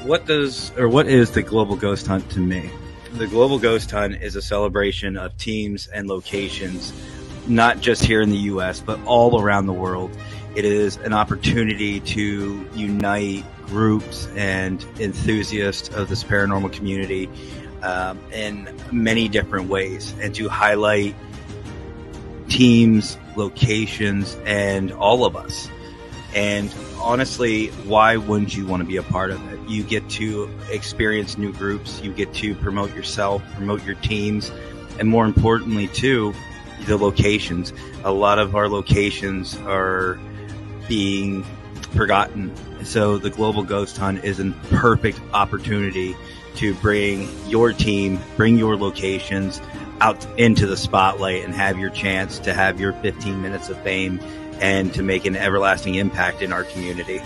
what is the Global Ghost Hunt to me? The Global Ghost Hunt is a celebration of teams and locations, not just here in the U.S., but all around the world. It is an opportunity to unite groups and enthusiasts of this paranormal community in many different ways, and to highlight teams, locations, and all of us. And honestly, why wouldn't you want to be a part of it? You get to experience new groups, you get to promote yourself, promote your teams, and more importantly, too, the locations. A lot of our locations are being forgotten. So the Global Ghost Hunt is a perfect opportunity to bring your team, bring your locations out into the spotlight and have your chance to have your 15 minutes of fame and to make an everlasting impact in our community.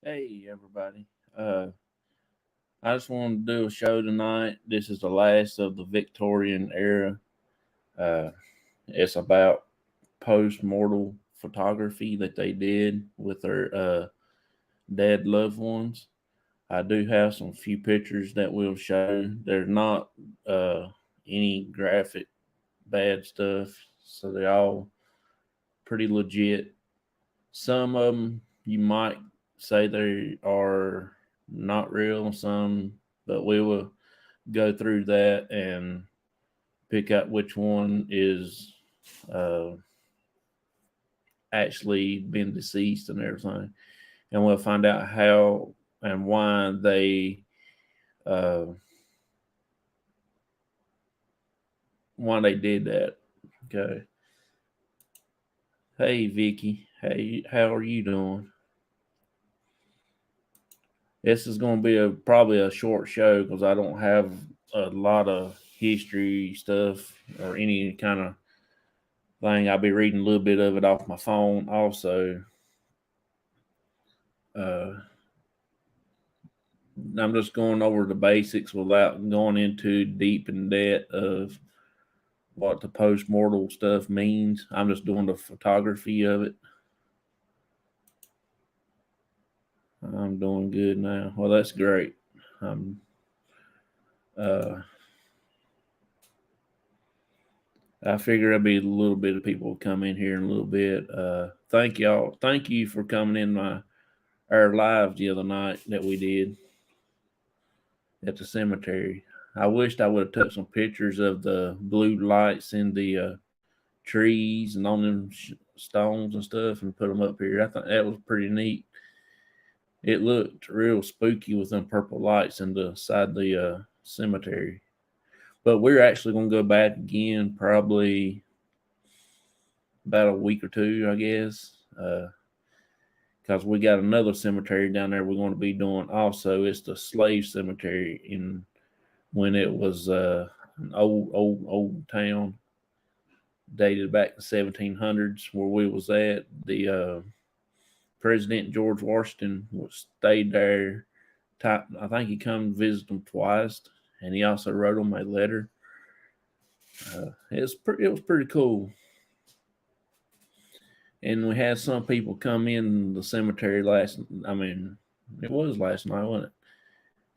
Hey everybody. I just wanted to do a show tonight. This is the last of the Victorian era. It's about post-mortem photography that they did with their dead loved ones. I do have some few pictures that we'll show. There's not any graphic bad stuff, so they're all pretty legit. Some of them you might say they are not real, some, but we will go through that and pick out which one is actually been deceased and everything, and we'll find out how and why they did that. Okay. Hey Vicky, hey, how are you doing? This is going to be probably a short show because I don't have a lot of history stuff or any kind of thing. I'll be reading a little bit of it off my phone also. I'm just going over the basics without going into deep in depth of what the post-mortem stuff means. I'm just doing the photography of it. I'm doing good now. Well, that's great. I figure there'll be a little bit of people come in here in a little bit. Thank y'all. Thank you for coming in our live the other night that we did at the cemetery. I wished I would have took some pictures of the blue lights in the trees and on them stones and stuff and put them up here. I thought that was pretty neat. It looked real spooky with them purple lights inside the cemetery. But we're actually going to go back again probably about a week or two, I guess, because we got another cemetery down there we're going to be doing also. It's the slave cemetery when it was an old town dated back to 1700s where we was at. The President George Washington stayed there. I think he come visit them twice, and he also wrote them a letter. It was pretty cool. And we had some people come in the cemetery it was last night, wasn't it?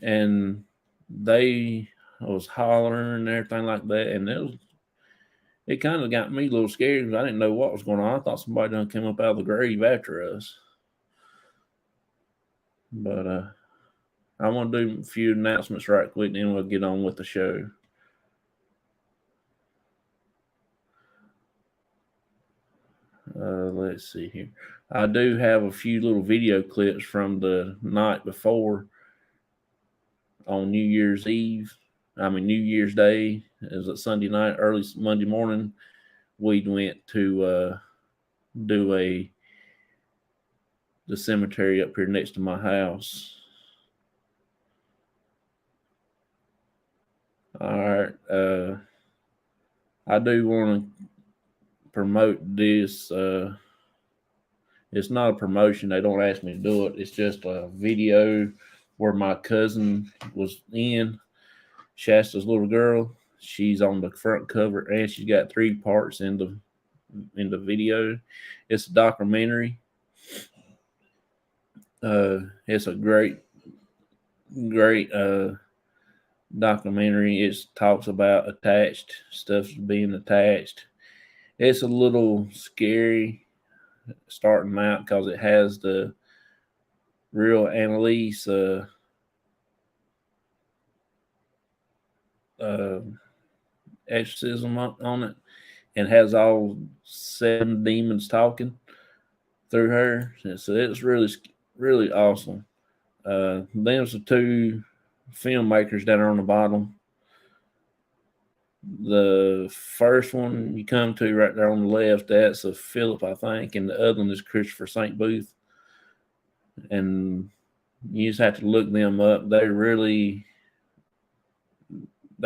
And they was hollering and everything like that, and it kind of got me a little scared because I didn't know what was going on. I thought somebody done came up out of the grave after us. But I want to do a few announcements right quick, then we'll get on with the show. Let's see here. I do have a few little video clips from the night before on New Year's Day. It was a Sunday night, early Monday morning. We went to do the cemetery up here next to my house. All right. I do want to promote this. It's not a promotion. They don't ask me to do it. It's just a video where my cousin was in, Shasta's little girl. She's on the front cover, and she's got 3 parts in the video. It's a documentary. It's a great documentary. It talks about attached stuff being attached. It's a little scary starting out because it has the real Annalise exorcism on it, and has all 7 demons talking through her. So it's really awesome. There's the 2 filmmakers that are on the bottom. The first one you come to right there on the left, that's a Philip, I think, and the other one is Christopher St. Booth. And you just have to look them up. They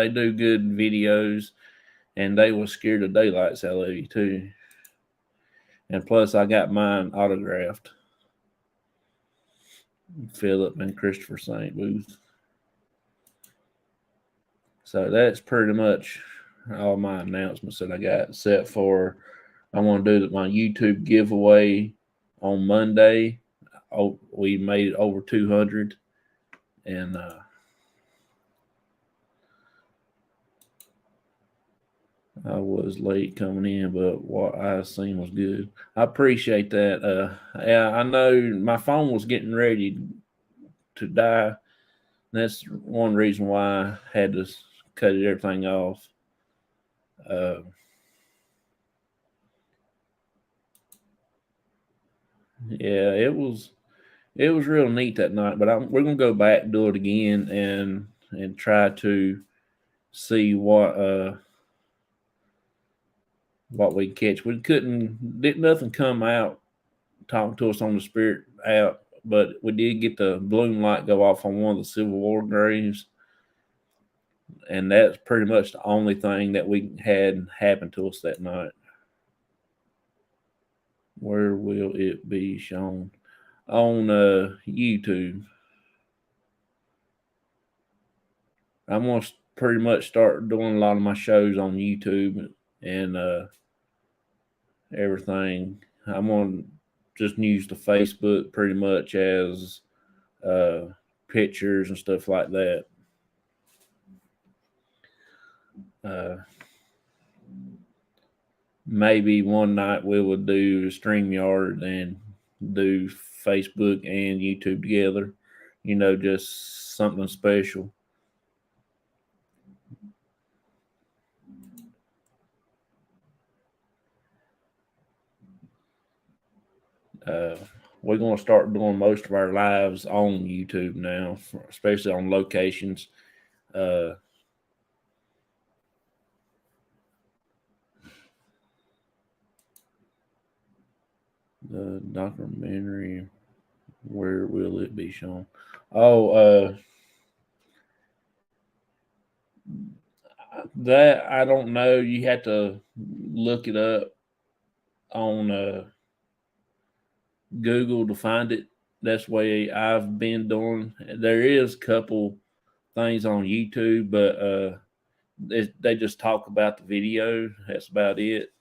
do good videos, and they will scare the daylights out of you too. And plus, I got mine autographed. Philip and Christopher St. Booth. So that's pretty much all my announcements that I got, except for I want to do my YouTube giveaway on Monday. Oh, we made it over 200, and I was late coming in, but what I seen was good. I appreciate that. Yeah, I know my phone was getting ready to die. That's one reason why I had to cut everything off. Yeah, it was real neat that night. But we're gonna go back and do it again and try to see what we catch. Didn't nothing come out talking to us on the spirit out, but we did get the bloom light go off on one of the Civil War graves. And that's pretty much the only thing that we had happen to us that night. Where will it be shown? On YouTube. I'm going to pretty much start doing a lot of my shows on YouTube and everything. I'm going to just use the Facebook pretty much as pictures and stuff like that. Maybe one night we will do StreamYard and do Facebook and YouTube together. Just something special. We're going to start doing most of our lives on YouTube now, especially on locations. The documentary, where will it be shown? That I don't know. You have to look it up on Google to find it. That's the way I've been doing. There is a couple things on YouTube, but they just talk about the video. That's about it.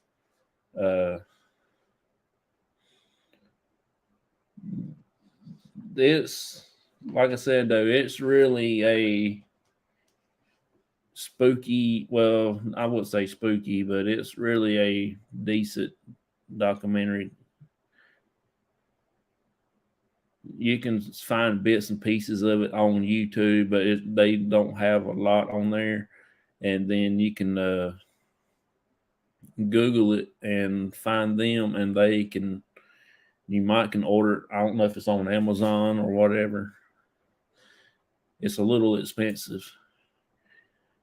It's, like I said, though, it's really a spooky. Well, I would say spooky, but it's really a decent documentary. You can find bits and pieces of it on YouTube, but they don't have a lot on there. And then you can Google it and find them, and you might can order it. I don't know if it's on Amazon or whatever. It's a little expensive.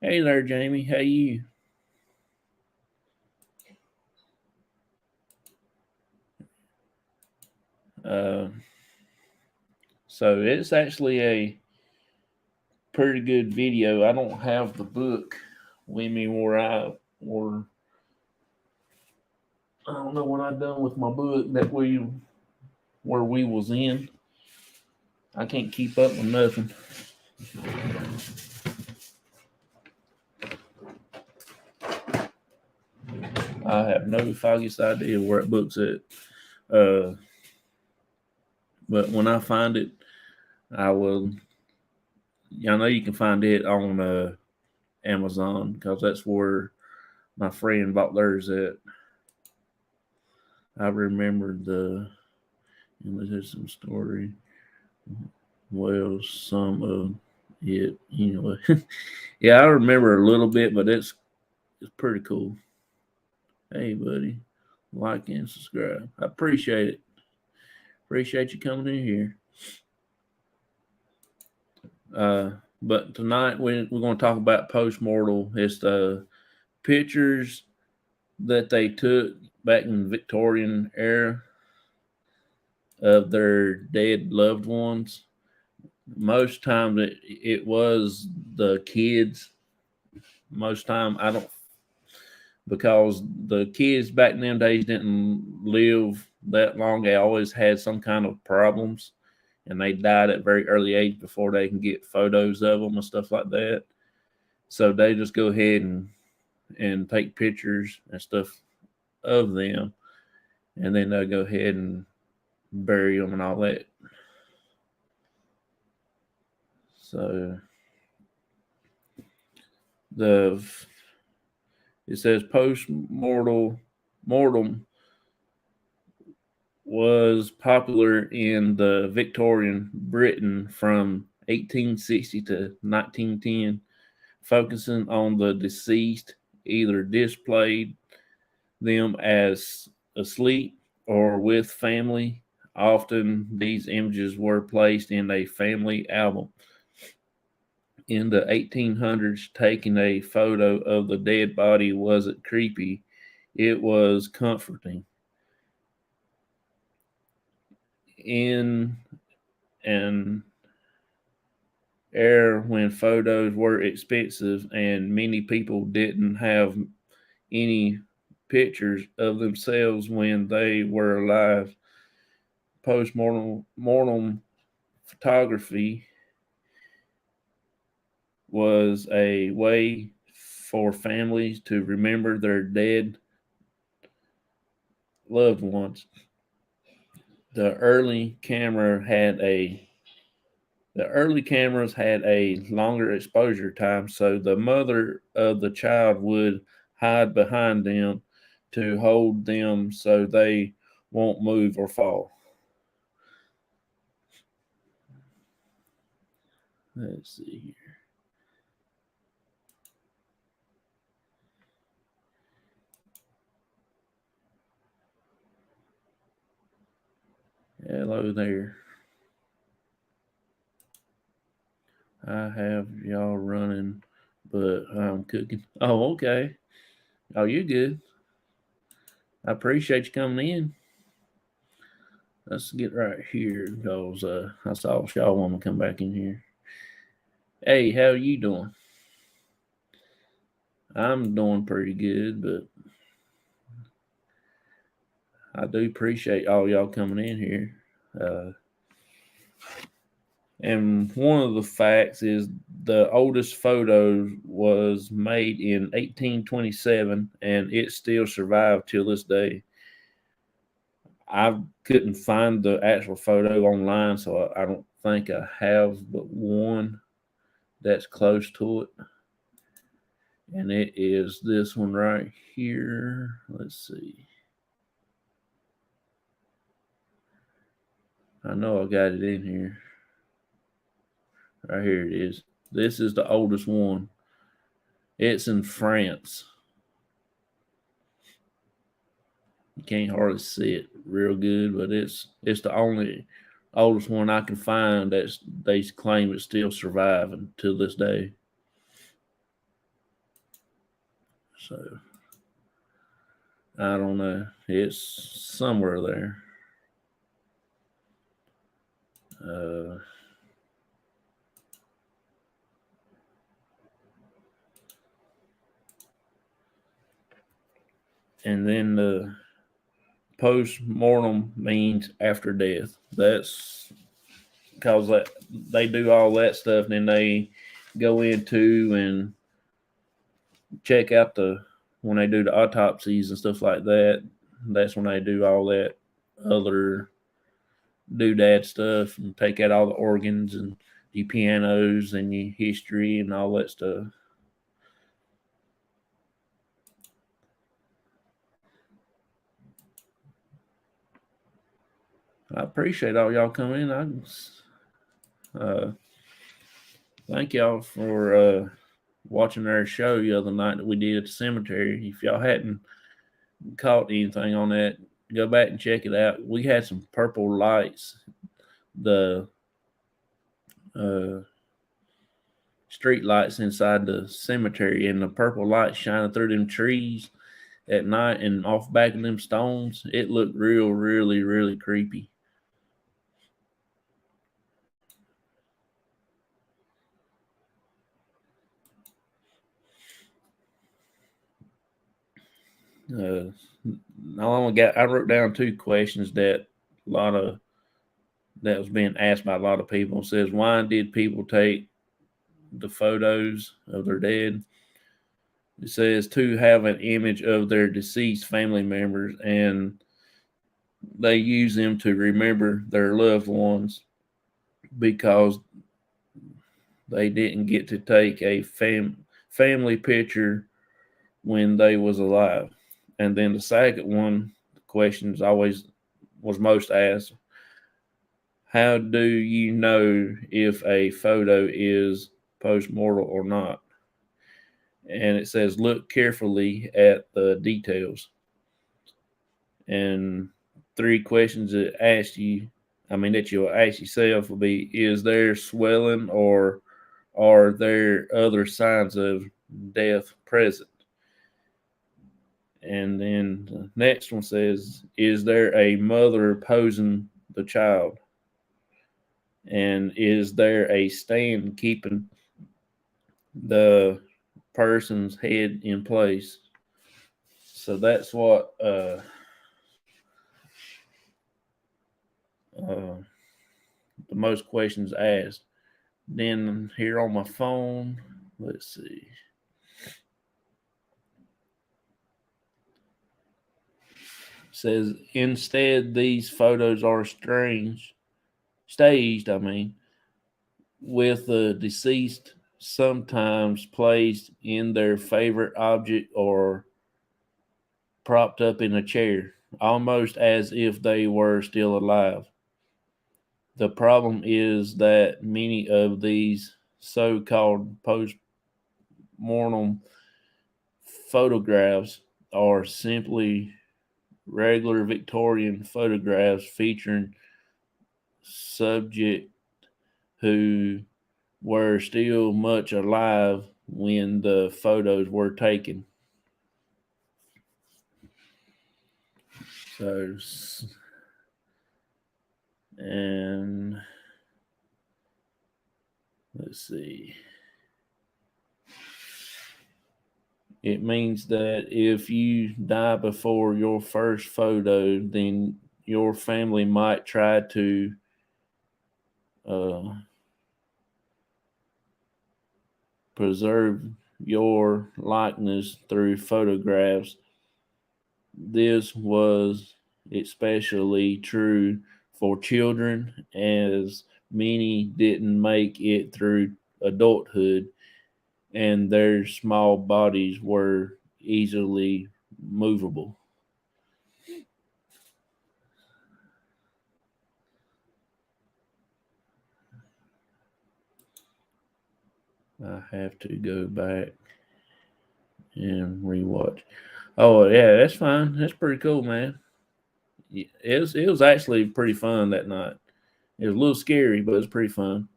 Hey there, Jamie. How you? So it's actually a pretty good video. I don't have the book with me where I don't know what I done with my book where we was in. I can't keep up with nothing. I have no foggiest idea where that book's at. But when I find it, I will. I know you can find it on Amazon, because that's where my friend bought theirs at. I remember there's some story. Well, some of it, yeah, I remember a little bit, but it's pretty cool. Hey, buddy, like and subscribe. I appreciate it. Appreciate you coming in here. But tonight we're going to talk about post-mortem. It's the pictures that they took back in the Victorian era of their dead loved ones. Most times it was the kids. Most time I don't, because the kids back in them days didn't live that long. They always had some kind of problems, and they died at very early age before they can get photos of them and stuff like that. So they just go ahead and take pictures and stuff of them, and then they'll go ahead and bury them and all that. So it says post-mortem was popular in the Victorian Britain from 1860 to 1910, focusing on the deceased, either displayed them as asleep or with family. Often these images were placed in a family album. In the 1800s, taking a photo of the dead body wasn't creepy, it was comforting. In an era when photos were expensive and many people didn't have any pictures of themselves when they were alive, post-mortem photography was a way for families to remember their dead loved ones. The early cameras had a longer exposure time, so the mother of the child would hide behind them to hold them so they won't move or fall. Let's see here. Hello there. I have y'all running, but I'm cooking. Oh, okay. Oh, you good. I appreciate you coming in. Let's get right here, because I saw y'all want to come back in here. Hey, how you doing? I'm doing pretty good, but I do appreciate all y'all coming in here. And one of the facts is the oldest photo was made in 1827, and it still survived till this day. I couldn't find the actual photo online, so I don't think I have but one that's close to it. And it is this one right here. Let's see. I know I got it in here. Right here it is. This is the oldest one. It's in France. You can't hardly see it real good, but it's the only oldest one I can find that they claim it's still surviving to this day. So I don't know. It's somewhere there. And then the post-mortem means after death. That's because they do all that stuff, and then they go into and check out when they do the autopsies and stuff like that. That's when they do all that other doodad stuff and take out all the organs and the pianos and the history and all that stuff. I appreciate all y'all coming in. Thank y'all for watching our show the other night that we did at the cemetery. If y'all hadn't caught anything on that, go back and check it out. We had some purple lights. The street lights inside the cemetery, and the purple lights shining through them trees at night and off back of them stones. It looked really, really creepy. I wrote down 2 questions that was being asked by a lot of people. It says, why did people take the photos of their dead? It says to have an image of their deceased family members, and they use them to remember their loved ones because they didn't get to take a family picture when they was alive. And then the second one, the questions always was most asked, how do you know if a photo is post-mortem or not? And it says, look carefully at the details. And 3 questions that you'll ask yourself will be, is there swelling or are there other signs of death present? And then the next one says, is there a mother posing the child? And is there a stand keeping the person's head in place? So that's what the most questions asked. Then here on my phone, let's see. It says, instead, these photos are staged, with the deceased sometimes placed in their favorite object or propped up in a chair, almost as if they were still alive. The problem is that many of these so-called post-mortem photographs are simply regular Victorian photographs featuring subjects who were still much alive when the photos were taken. So, and let's see. It means that if you die before your first photo, then your family might try to preserve your likeness through photographs. This was especially true for children, as many didn't make it through adulthood and their small bodies were easily movable. I have to go back and rewatch. Oh yeah, that's fine. That's pretty cool, man. It was actually pretty fun that night. It was a little scary, but it was pretty fun.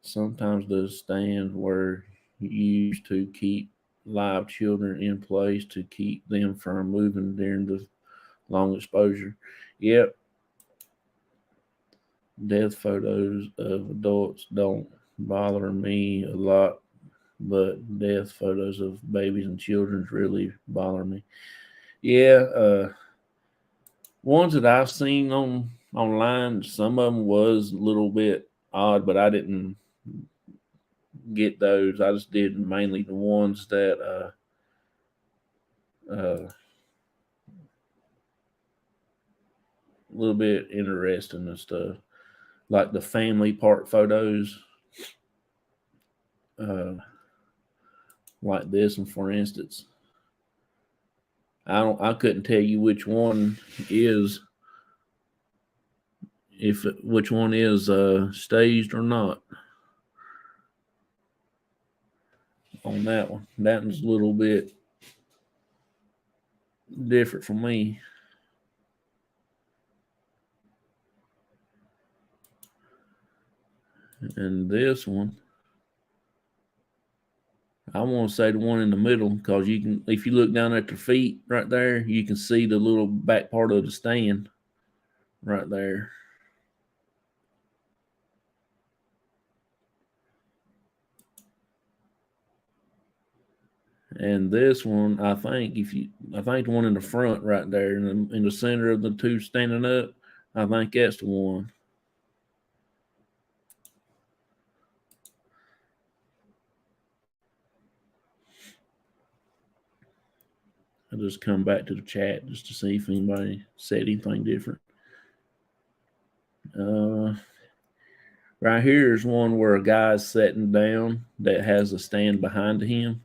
Sometimes the stands were used to keep live children in place to keep them from moving during the long exposure. Yep, death photos of adults don't bother me a lot, but death photos of babies and children really bother me. Yeah, ones that I've seen online, some of them was a little bit odd, but I didn't get those. I just did mainly the ones that a little bit interesting and stuff, like the family part photos, uh, like this one, for instance. I couldn't tell you which one is which one is staged or not on that one. That one's a little bit different for me. And this one, I want to say the one in the middle, because you can, if you look down at the feet right there, you can see the little back part of the stand right there. And this one, I think the one in the front right there in the center of the two standing up, I think that's the one. I'll just come back to the chat just to see if anybody said anything different. Right here is one where a guy's sitting down that has a stand behind him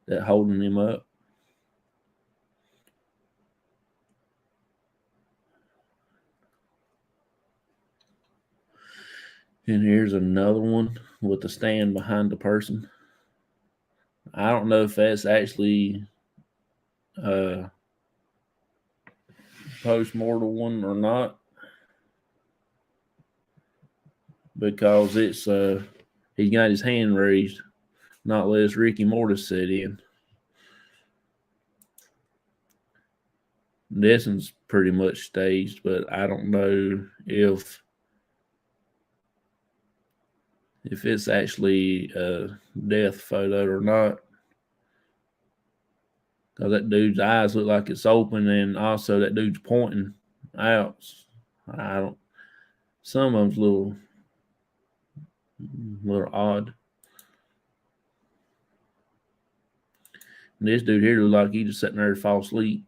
that holding him up. And here's another one with a stand behind the person. I don't know if that's actually a post-mortem one or not, because it's he's got his hand raised, not less Ricky Mortis said in. This one's pretty much staged, but I don't know if it's actually a death photo or not, because that dude's eyes look like it's open, and also that dude's pointing out. I don't. Some of them's a little odd. And this dude here look like he just sitting there to fall asleep.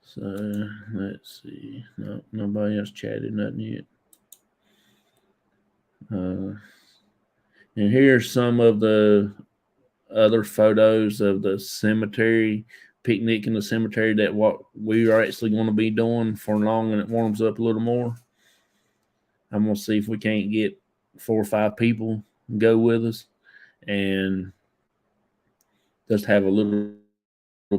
So let's see. No, nobody else chatted nothing yet. And here's some of the other photos of the cemetery, picnic in the cemetery, that what we are actually going to be doing for long, and it warms up a little more. I'm going to see if we can't get 4 or 5 people go with us and just have a little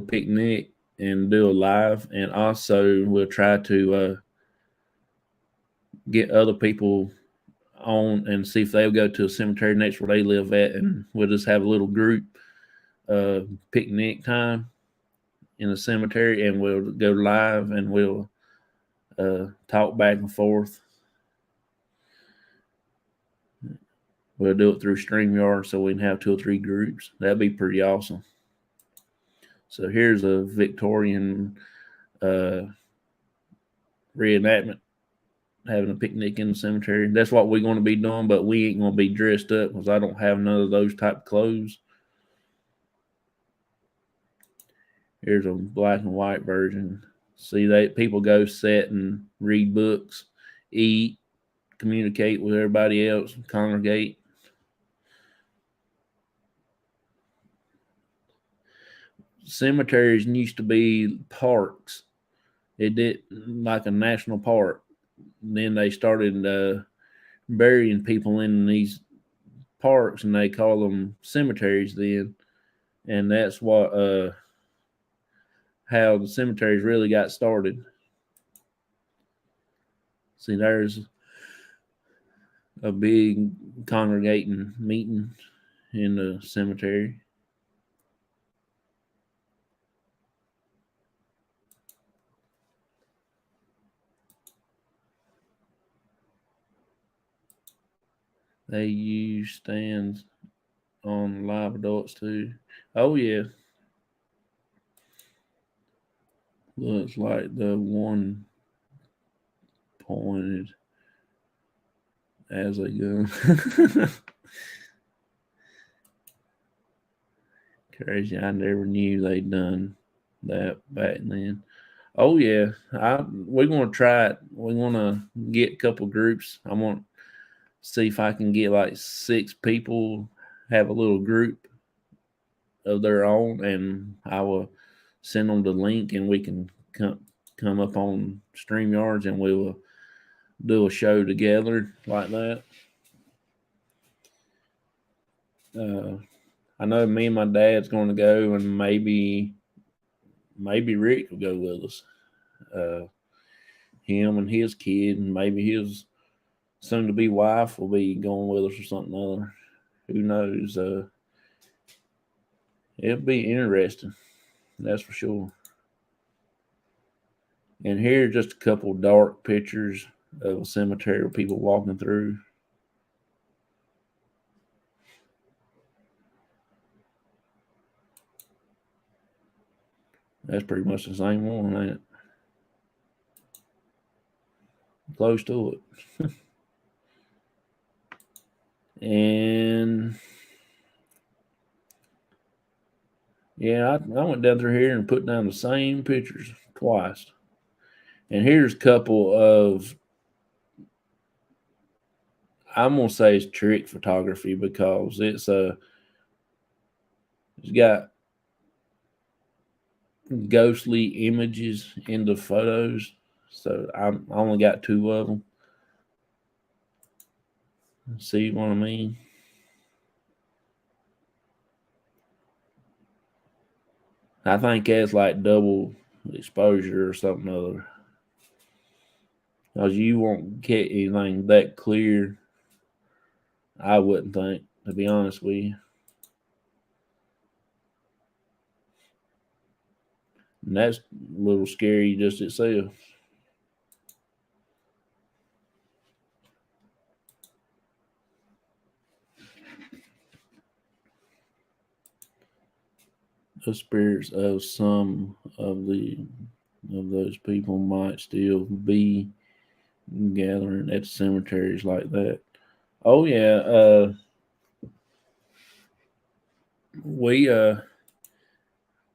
picnic and do a live. And also we'll try to get other people on and see if they'll go to a cemetery next where they live at, and we'll just have a little group picnic time in the cemetery, and we'll go live and we'll talk back and forth. We'll do it through StreamYard so we can have 2 or 3 groups. That'd be pretty awesome. So here's a Victorian reenactment, having a picnic in the cemetery. That's what we're going to be doing, but we ain't going to be dressed up because I don't have none of those type of clothes. Here's a black and white version. See, people go sit and read books, eat, communicate with everybody else, congregate. Cemeteries used to be parks. It did like a national park. Then they started burying people in these parks, and they call them cemeteries then. And that's what how the cemeteries really got started. See, there's a big congregating meeting in the cemetery. They use stands on live adults too. Oh yeah. Looks like the one pointed as a gun. Crazy. I never knew they'd done that back then. Oh yeah. We're gonna try it. We're gonna get a couple groups. I want to see if I can get like 6 people, have a little group of their own, and I will send them the link, and we can come up on StreamYards, and we will do a show together like that. I know me and my dad's going to go, and maybe Rick will go with us. Him and his kid, and maybe his soon-to-be wife will be going with us or something other. Who knows? It'll be interesting, that's for sure. And here's just a couple dark pictures of a cemetery with people walking through. That's pretty much the same one, ain't it? Close to it. And yeah, I went down through here and put down the same pictures twice. And here's a couple of, I'm gonna say it's trick photography because it's got ghostly images in the photos. So I only got 2 of them. See what I mean? I think that's like double exposure or something other. Because you won't get anything that clear, I wouldn't think, to be honest with you. And that's a little scary just itself. The spirits of some of those people might still be gathering at cemeteries like that. Oh yeah, we're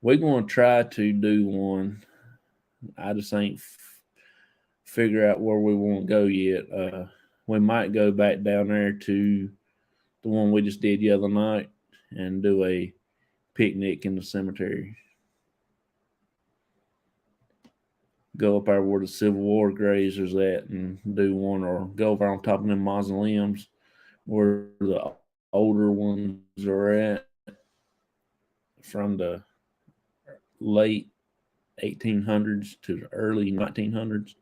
gonna try to do one. I just ain't figure out where we want to go yet. We might go back down there to the one we just did the other night and do a picnic in the cemetery. Go up there where the Civil War graves is at and do one, or go over on top of them mausoleums where the older ones are at from the late 1800s to the early 1900s.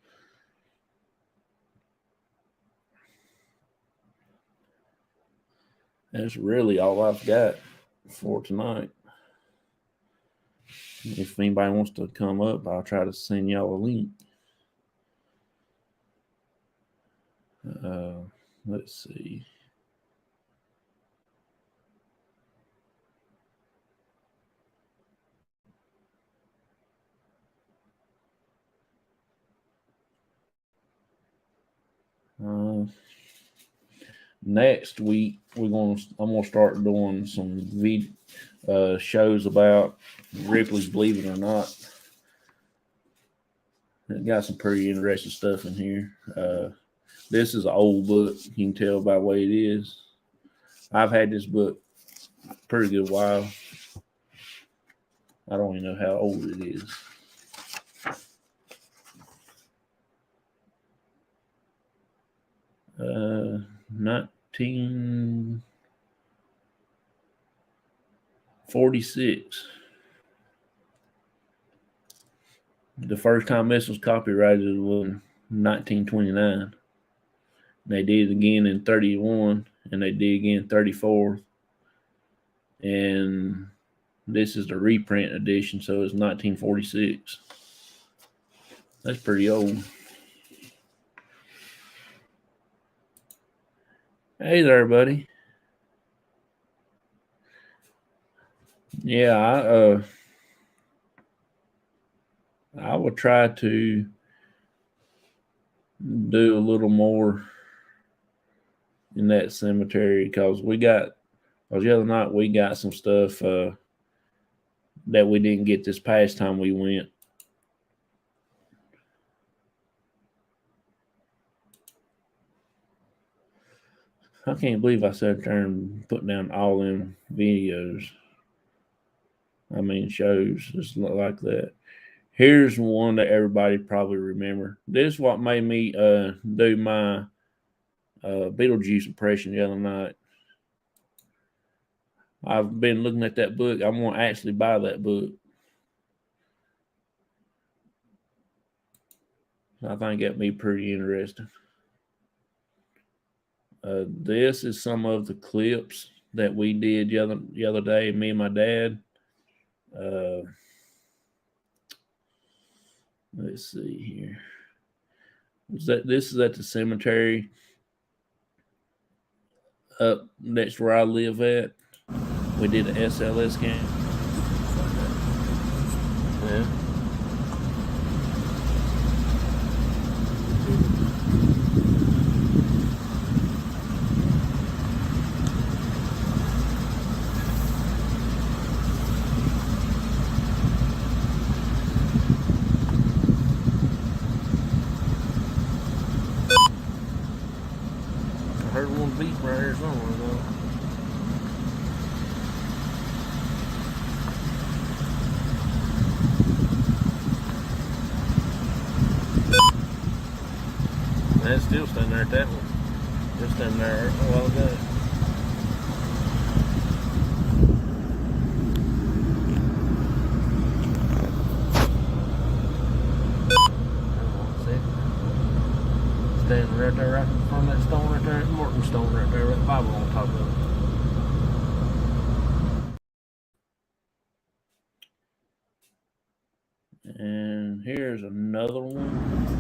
That's really all I've got for tonight. If anybody wants to come up, I'll try to send y'all a link. Let's see. Next week I'm gonna start doing some shows about Ripley's Believe It or Not. It got some pretty interesting stuff in here. This is an old book. You can tell by the way it is. I've had this book a pretty good while. I don't even know how old it is. Uh, 1946. The first time this was copyrighted was in 1929. They did it again in 31, and they did again in 34. And this is the reprint edition, so it's 1946. That's pretty old. Hey there, buddy. Yeah, I will try to do a little more in that cemetery because the other night we got some stuff that we didn't get this past time we went. I can't believe I sat there and put down all them videos. I mean, shows just like that. Here's one that everybody probably remember. This is what made me do my Beetlejuice impression the other night. I've been looking at that book. I'm going to actually buy that book. I think that'd be pretty interesting. This is some of the clips that we did the other day, me and my dad. Let's see here. This is at the cemetery up next where I live at. We did an SLS game. Yeah. I heard one beep right here somewhere though. That's still standing there at that one. Just standing there a while ago. Standing right there, right in front of that stone right there, Morton stone right there, with the Bible on top of it. And here's another one.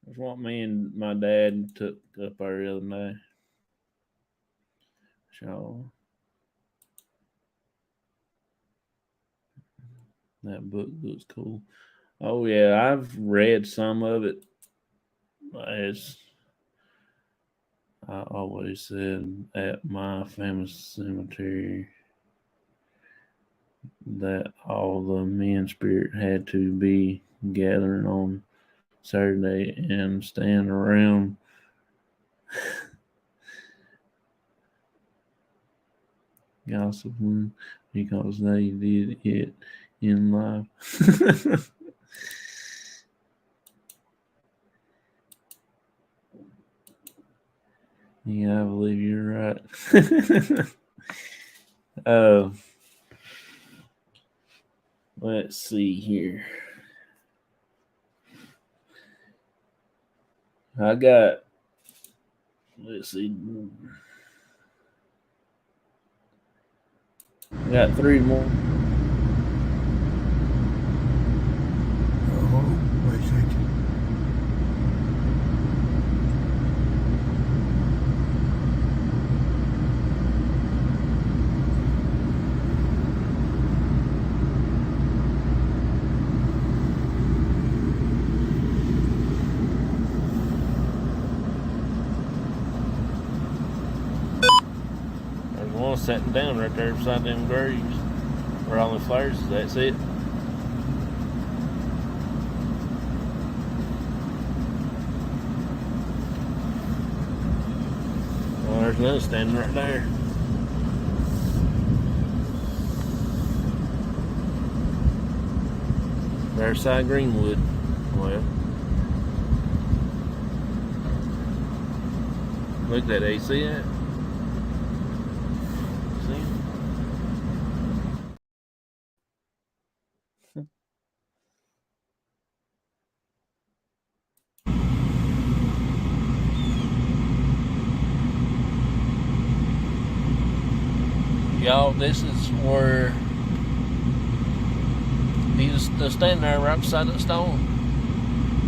That's what me and my dad took up there the other day. So that book looks cool. Oh yeah, I've read some of it. As I always said, at my family cemetery. that all the men spirit had to be gathering on Saturday and stand around gossiping because they did it in life. Yeah, I believe you're right. Let's see here. Let's see. I got 3 more. Oh, wait a second. There's one sitting down right there beside them graves where all the flowers is. That's it. Well, there's another standing right there. There's side Greenwood. Well, look at that. You see that? See? Y'all, this is where he's standing there right beside that stone.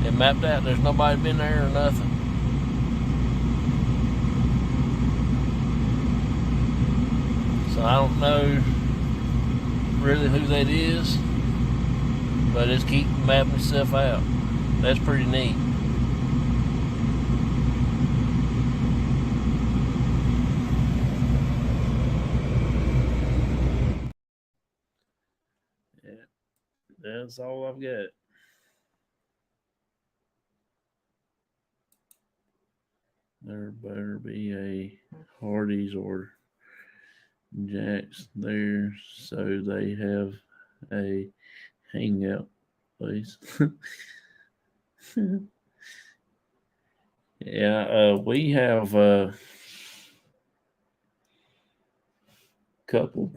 It mapped out. There's nobody been there or nothing. So I don't know really who that is, but it's keeping mapping itself out. That's pretty neat. Yeah, that's all I've got. There better be a Hardee's or Jack's there so they have a hangout place. Yeah, we have a couple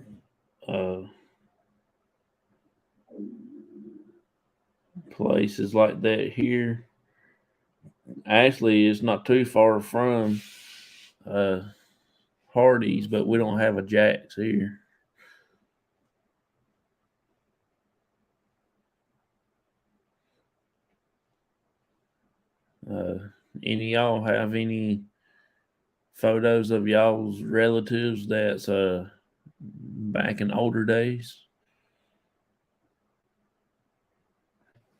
places like that here. Actually, it's not too far from Hardee's, but we don't have a Jack's here. Any of y'all have any photos of y'all's relatives that's back in older days?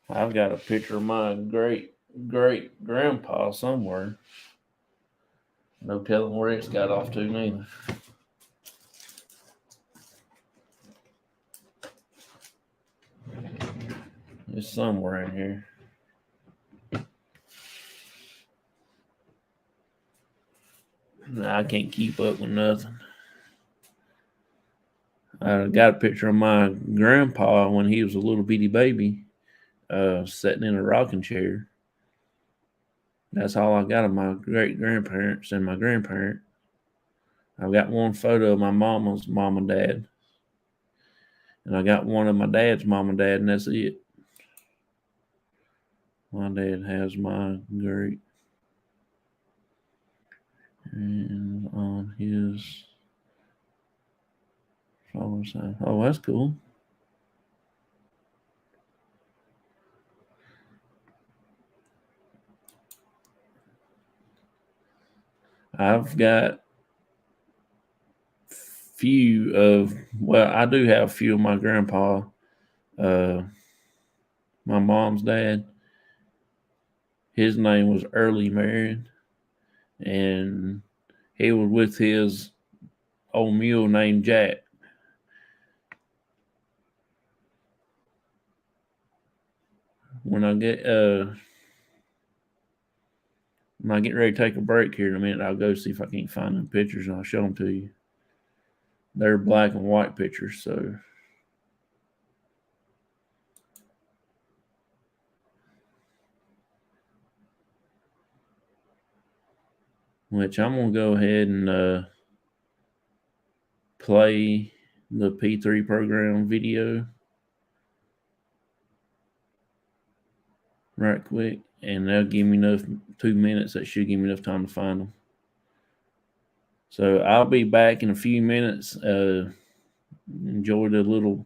I've got a picture of my great grandpa somewhere. No telling where it's got off to neither. It's somewhere in here. I can't keep up with nothing. I got a picture of my grandpa when he was a little bitty baby, sitting in a rocking chair. That's all I got of my great grandparents and my grandparent. I've got one photo of my mama's mom and dad, and I got one of my dad's mom and dad, and that's it. My dad has my great, and on his father's side. Oh, that's cool. I've got I do have a few of my grandpa, my mom's dad. His name was Early Marion, and he was with his old mule named Jack. when I get ready to take a break here in a minute, I'll go see if I can't find them pictures and I'll show them to you. They're black and white pictures, so. Which I'm going to go ahead and play the P3 program video right quick, and that'll give me 2 minutes. That should give me enough time to find them. So I'll be back in a few minutes. Enjoy the little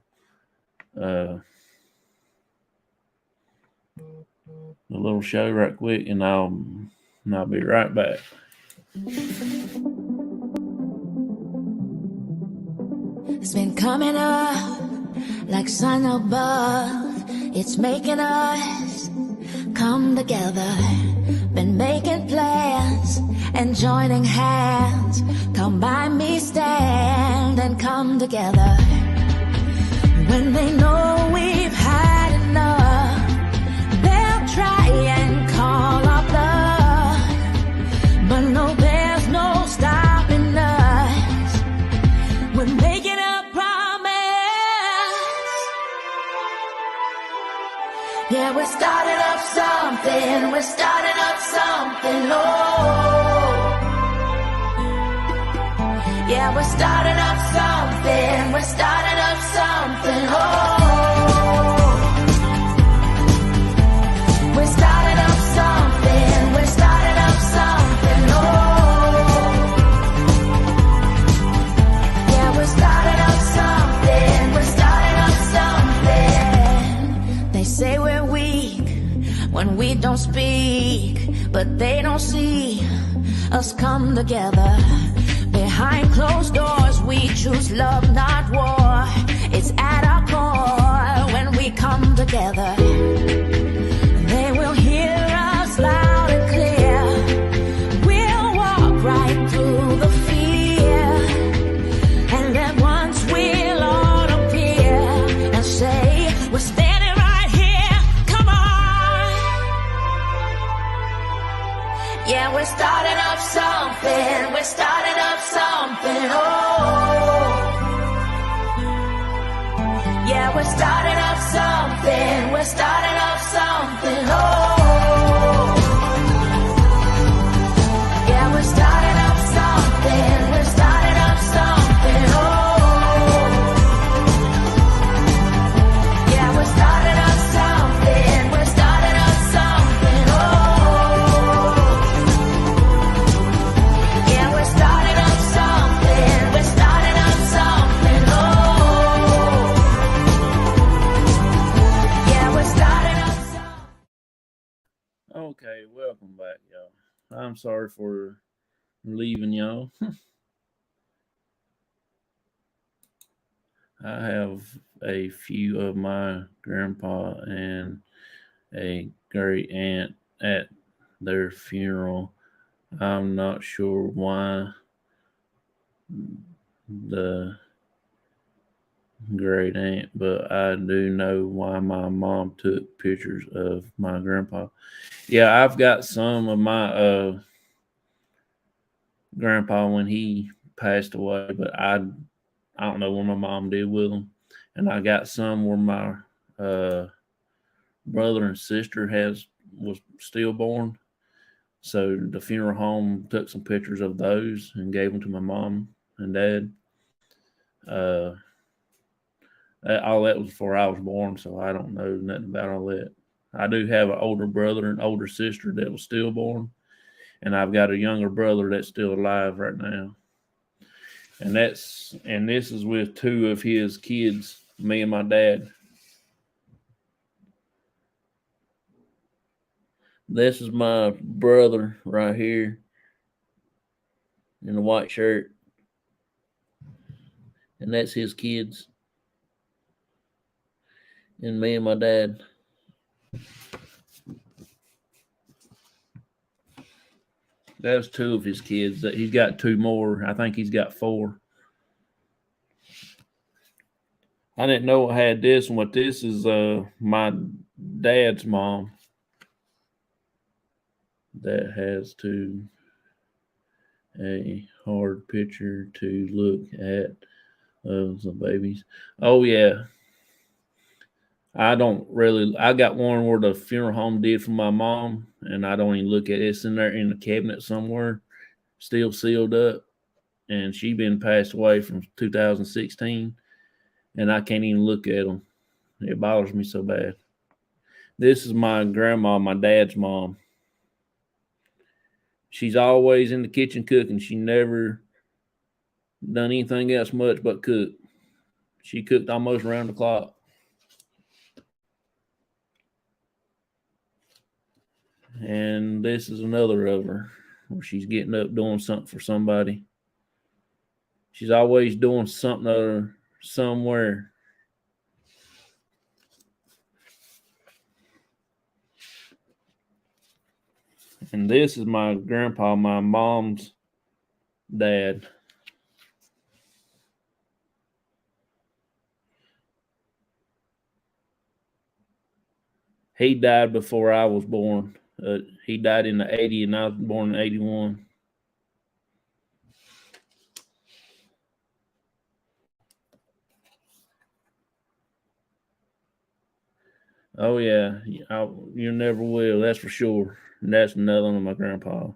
show right quick, and I'll be right back. It's been coming up like sun above. It's making us come together. Been making plans and joining hands. Come by me, stand and come together. When they know we've had enough, they'll try and call our bluff. But no, there's no stopping us. We're making a promise. Yeah, we're starting up something. We're starting up something. Oh, yeah, we're starting up something. We're starting up something. Oh, we're starting up something. We're starting up something. Oh, yeah, we're starting up something. We're starting up something. They say we're weak when we don't speak, but they don't see us come together. Behind closed doors, we choose love, not war. It's at our core when we come together. They will hear us loud and clear. We'll walk right through the fear, and then once we'll all appear and say, we're standing right here, come on. Yeah, we're starting up something. We're starting up something. Oh, yeah, we're starting up something. We're starting up something. Oh, yeah, we're starting up something. We're starting up something. Oh, yeah, we're starting up something. We're starting up something. Oh, yeah, we're starting up something. We're starting up something. Oh, yeah, we're starting up something. Okay, welcome back, y'all. I'm sorry for leaving y'all. I have a few of my grandpa and a great aunt at their funeral. I'm not sure why the great aunt, but I do know why my mom took pictures of my grandpa. Yeah, I've got some of my grandpa when he passed away, but I don't know what my mom did with them. And I got some where my brother and sister was stillborn. So the funeral home took some pictures of those and gave them to my mom and dad. All that was before I was born, so I don't know nothing about all that. I do have an older brother and older sister that was stillborn, and I've got a younger brother that's still alive right now. And this is with two of his kids, me and my dad. This is my brother right here in the white shirt. And that's his kids. And me and my dad. That was two of his kids. He's got two more. I think he's got four. I didn't know I had this one, but this is my dad's mom. That has a hard picture to look at of the babies. Oh yeah. I got one where the funeral home did for my mom, and I don't even look at it. It's in there in the cabinet somewhere, still sealed up. And she been passed away from 2016, and I can't even look at them. It bothers me so bad. This is my grandma, my dad's mom. She's always in the kitchen cooking. She never done anything else much but cook. She cooked almost around the clock. And this is another of her where she's getting up doing something for somebody. She's always doing something other somewhere. And this is my grandpa, my mom's dad. He died before I was born. He died in the 80s, and I was born in 81. Oh yeah, you never will. That's for sure. And that's another one of my grandpa.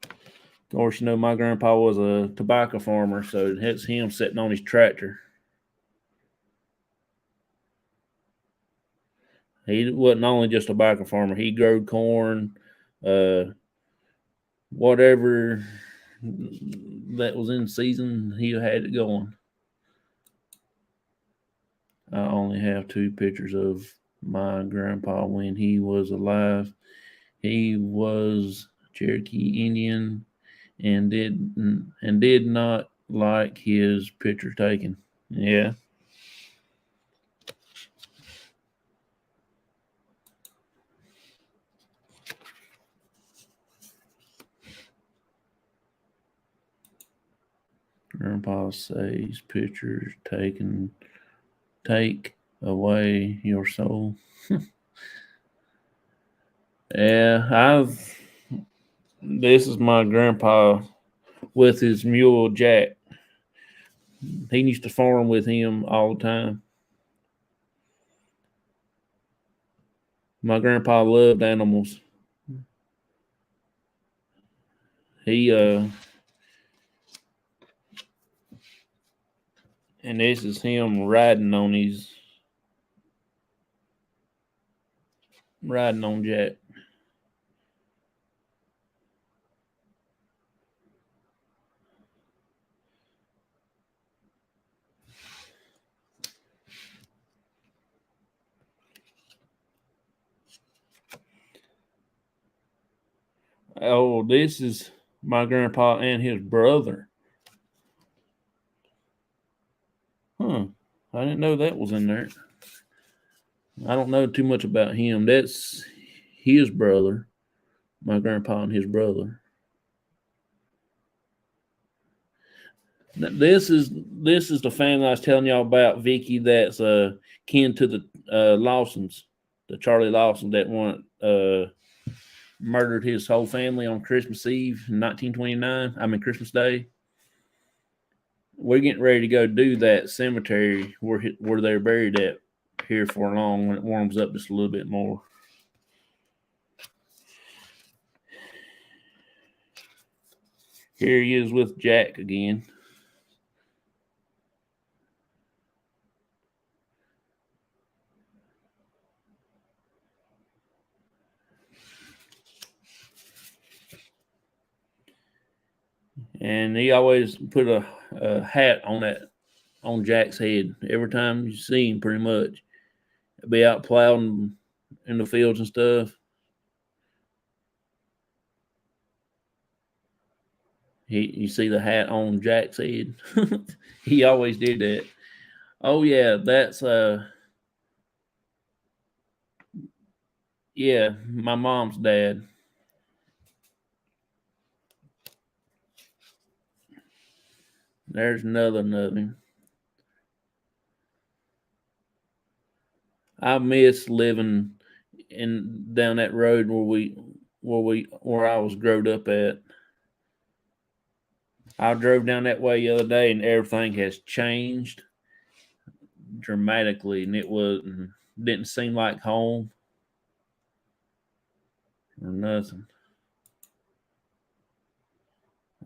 Of course, you know my grandpa was a tobacco farmer, so that's him sitting on his tractor. He wasn't only just a tobacco farmer; he grew corn, whatever that was in season. He had it going. I only have 2 pictures of my grandpa when he was alive. He was Cherokee Indian and did not like his picture taken. Yeah. Grandpa says pictures taken take away your soul. Yeah, this is my grandpa with his mule Jack. He used to farm with him all the time. My grandpa loved animals. He and this is him riding on Jack. Oh, this is my grandpa and his brother. Huh. I didn't know that was in there. I don't know too much about him. That's his brother, my grandpa and his brother. This is the family I was telling y'all about, Vicky. That's kin to the Lawsons, the Charlie Lawson that murdered his whole family on Christmas Eve in 1929. I mean Christmas Day. We're getting ready to go do that cemetery where they're buried at here for long when it warms up just a little bit more. Here he is with Jack again. And he always put a hat on Jack's head every time you see him, pretty much. He'll be out plowing in the fields and stuff. You see the hat on Jack's head. He always did that. Oh yeah, that's my mom's dad. There's nothing of him. I miss living down that road where I was growed up at. I drove down that way the other day, and everything has changed dramatically, and didn't seem like home or nothing.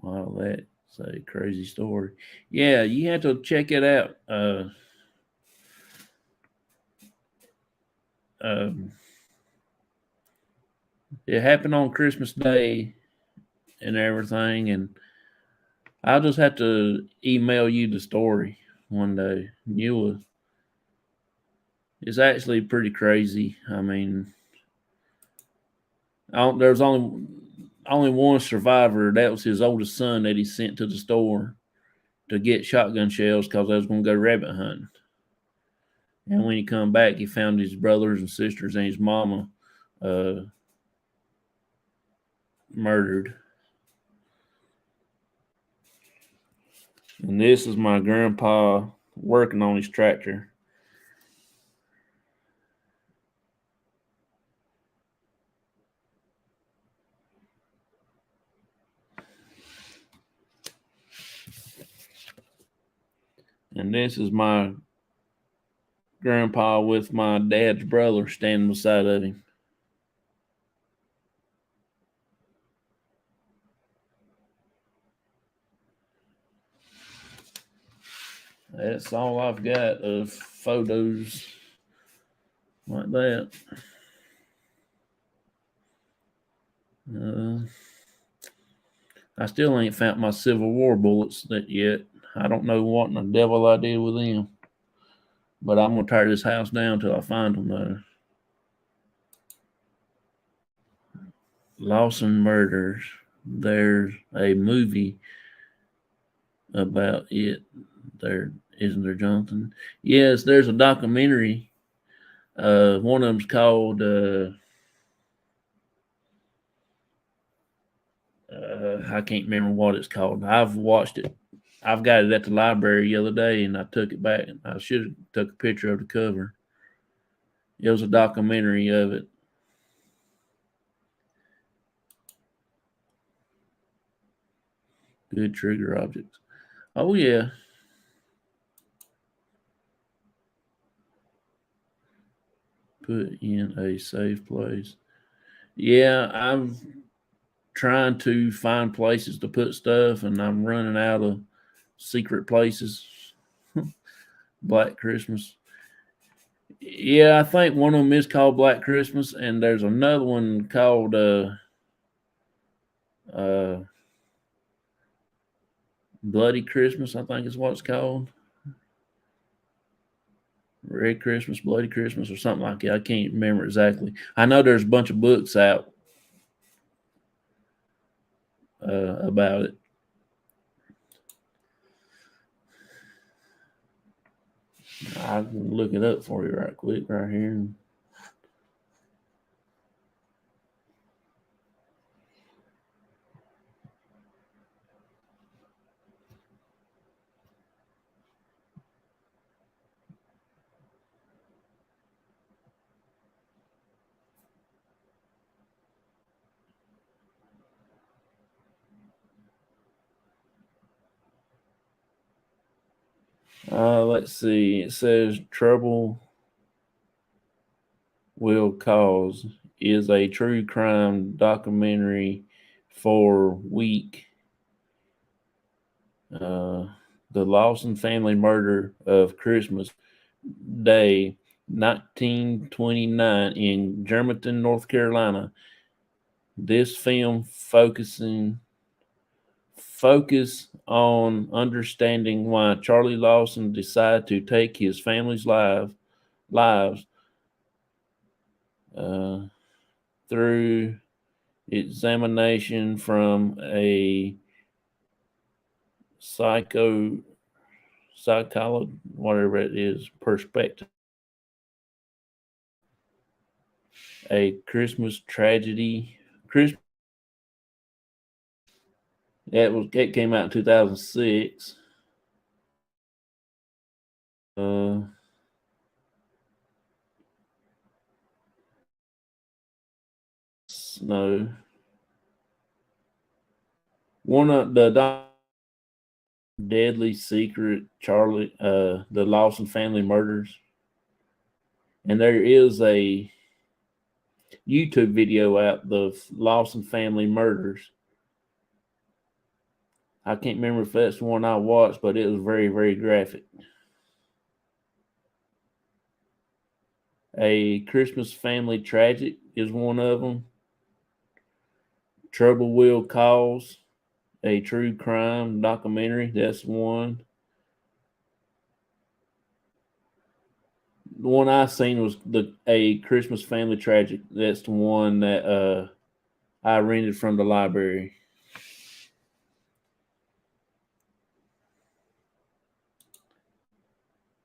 Wow, that's a crazy story. Yeah, you have to check it out. It happened on Christmas Day and everything, and I'll just have to email you the story one day. It's actually pretty crazy. I mean, there's only one survivor. That was his oldest son that he sent to the store to get shotgun shells because I was going to go rabbit hunting. And when he come back, he found his brothers and sisters and his mama murdered. And this is my grandpa working on his tractor. And this is my grandpa with my dad's brother standing beside of him. That's all I've got of photos like that. I still ain't found my Civil War bullets yet. I don't know what in the devil I did with them. But I'm going to tear this house down till I find them, though. Lawson Murders. There's a movie about it. There, isn't there, Jonathan? Yes, there's a documentary. One of them's called I can't remember what it's called. I've watched it. I've got it at the library the other day, and I took it back. I should have took a picture of the cover. It was a documentary of it. Good trigger objects. Oh, yeah. Put in a safe place. Yeah, I'm trying to find places to put stuff, and I'm running out of secret places. Black Christmas. Yeah, I think one of them is called Black Christmas, and there's another one called Bloody Christmas, I think is what it's called. Red Christmas, Bloody Christmas, or something like that. I can't remember exactly. I know there's a bunch of books out about it. I can look it up for you right quick right here. Let's see. It says Trouble Will Cause is a true crime documentary for Week. The Lawson family murder of Christmas Day, 1929, in Germantown, North Carolina. This film focus on understanding why Charlie Lawson decided to take his family's lives through examination from a psychology, whatever it is, perspective. A Christmas tragedy. It came out in 2006. No. One of the Deadly Secret, Charlie, the Lawson family murders. And there is a YouTube video out, the Lawson family murders. I can't remember if that's the one I watched, but it was very, very graphic. A Christmas Family Tragic is one of them. Trouble Will Cause, a true crime documentary. That's one. The one I seen was a Christmas Family Tragic. That's the one that I rented from the library.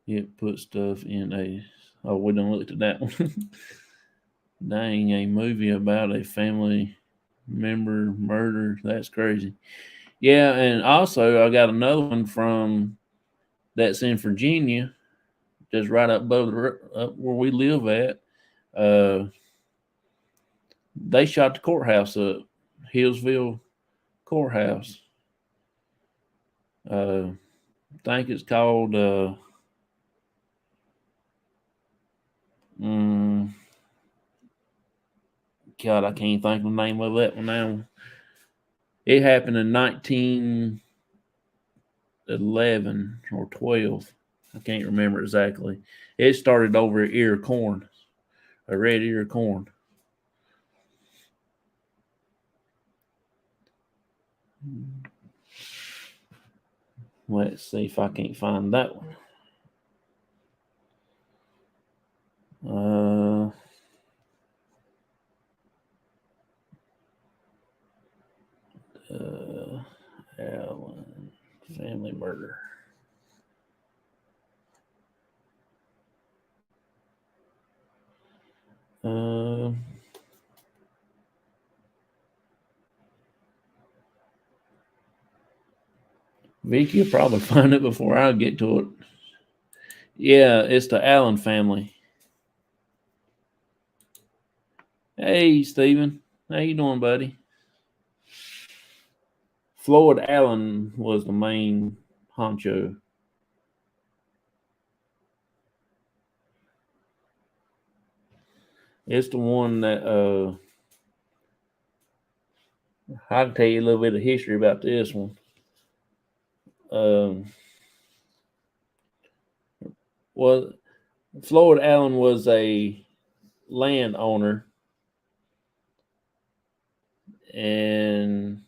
It put stuff in a. Oh, we don't look at that one. Dang, a movie about a family member murder. That's crazy. Yeah, and also I got another one from that's in Virginia, just right up above up where we live at. They shot the courthouse up, Hillsville Courthouse. I think it's called. God, I can't think of the name of that one now. It happened in 1911 or 12. I can't remember exactly. It started over at ear of corn, a red ear of corn. Let's see if I can't find that one. Allen family murder. Vicky will probably find it before I get to it. Yeah, it's the Allen family. Hey, Stephen. How you doing, buddy? Floyd Allen was the main honcho. It's the one that I can tell you a little bit of history about this one. Well, Floyd Allen was a landowner and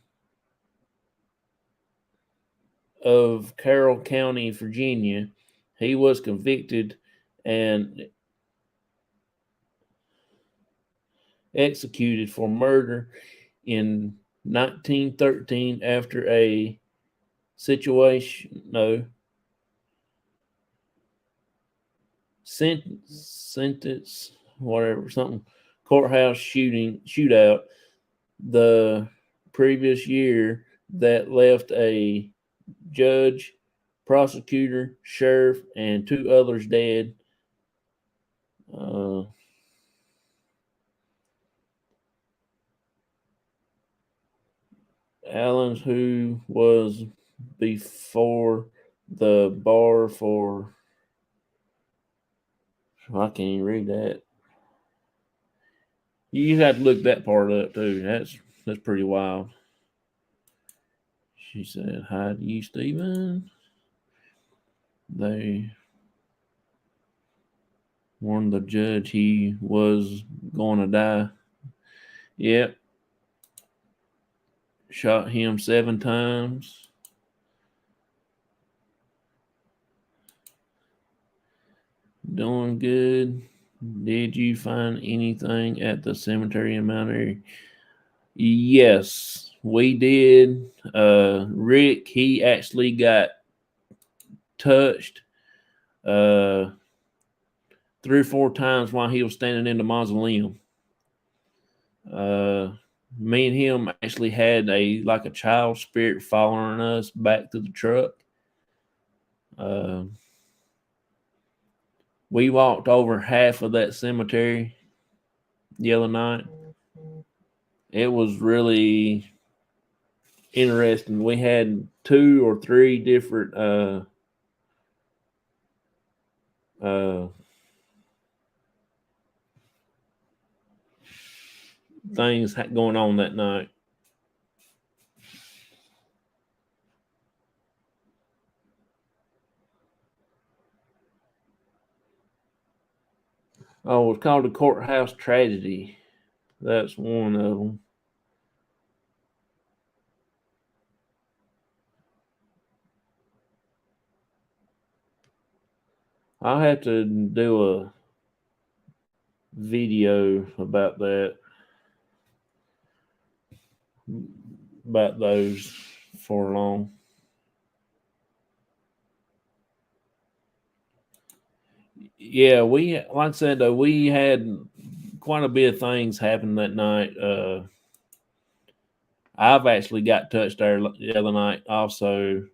of Carroll County, Virginia. He was convicted and executed for murder in 1913 after a sentence, whatever, something, courthouse shootout the previous year that left a judge, prosecutor, sheriff, and 2 others dead. Allen, who was before the bar for, I can't even read that. You have to look that part up too. That's pretty wild. She said, "Hi to you, Stephen." They warned the judge he was going to die. Yep. Shot him 7 times. Doing good. Did you find anything at the cemetery in Mount Airy? Yes, we did. Rick, he actually got touched 3 or 4 times while he was standing in the mausoleum. Me and him actually had a child spirit following us back to the truck. We walked over half of that cemetery the other night. It was really interesting. We had 2 or 3 different things going on that night. Oh, it's called the Courthouse Tragedy. That's one of them. I'll have to do a video about that, about those for long. Yeah, like I said, we had quite a bit of things happen that night. I've actually got touched there the other night also.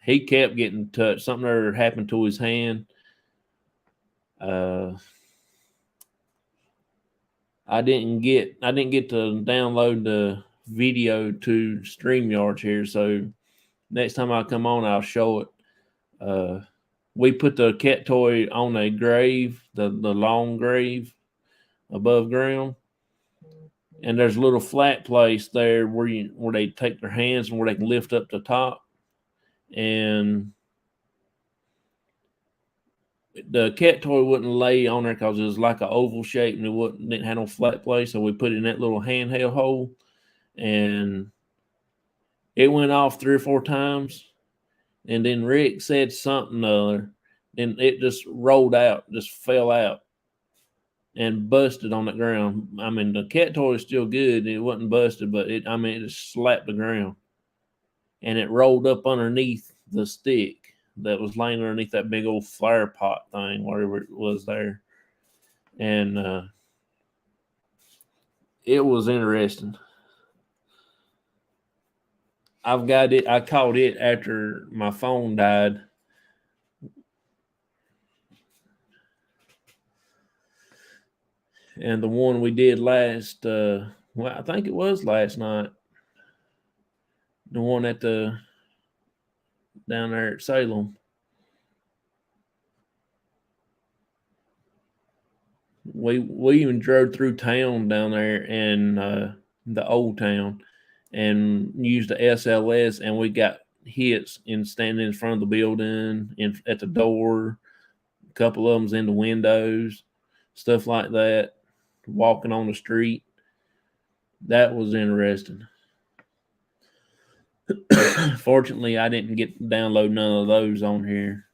He kept getting touched. Something there happened to his hand. I didn't get to download the video to StreamYard here, so next time I come on, I'll show it. We put the cat toy on a grave, the long grave above ground, and there's a little flat place there where they take their hands and where they can lift up the top, and the cat toy wouldn't lay on there because it was like an oval shape and didn't have no flat place. So we put it in that little handheld hole, and it went off 3 or 4 times. And then Rick said something other, and it just rolled out, just fell out and busted on the ground. I mean, the cat toy is still good. It wasn't busted, but it just slapped the ground, and it rolled up underneath the stick that was laying underneath that big old fire pot thing, whatever it was there. And it was interesting. I've got it. I caught it after my phone died. And the one we did last, I think it was last night. The one down there at Salem. We even drove through town down there in the old town and used the SLS, and we got hits in standing in front of the building, at the door, a couple of them's in the windows, stuff like that, walking on the street. That was interesting. Fortunately, I didn't get to download none of those on here.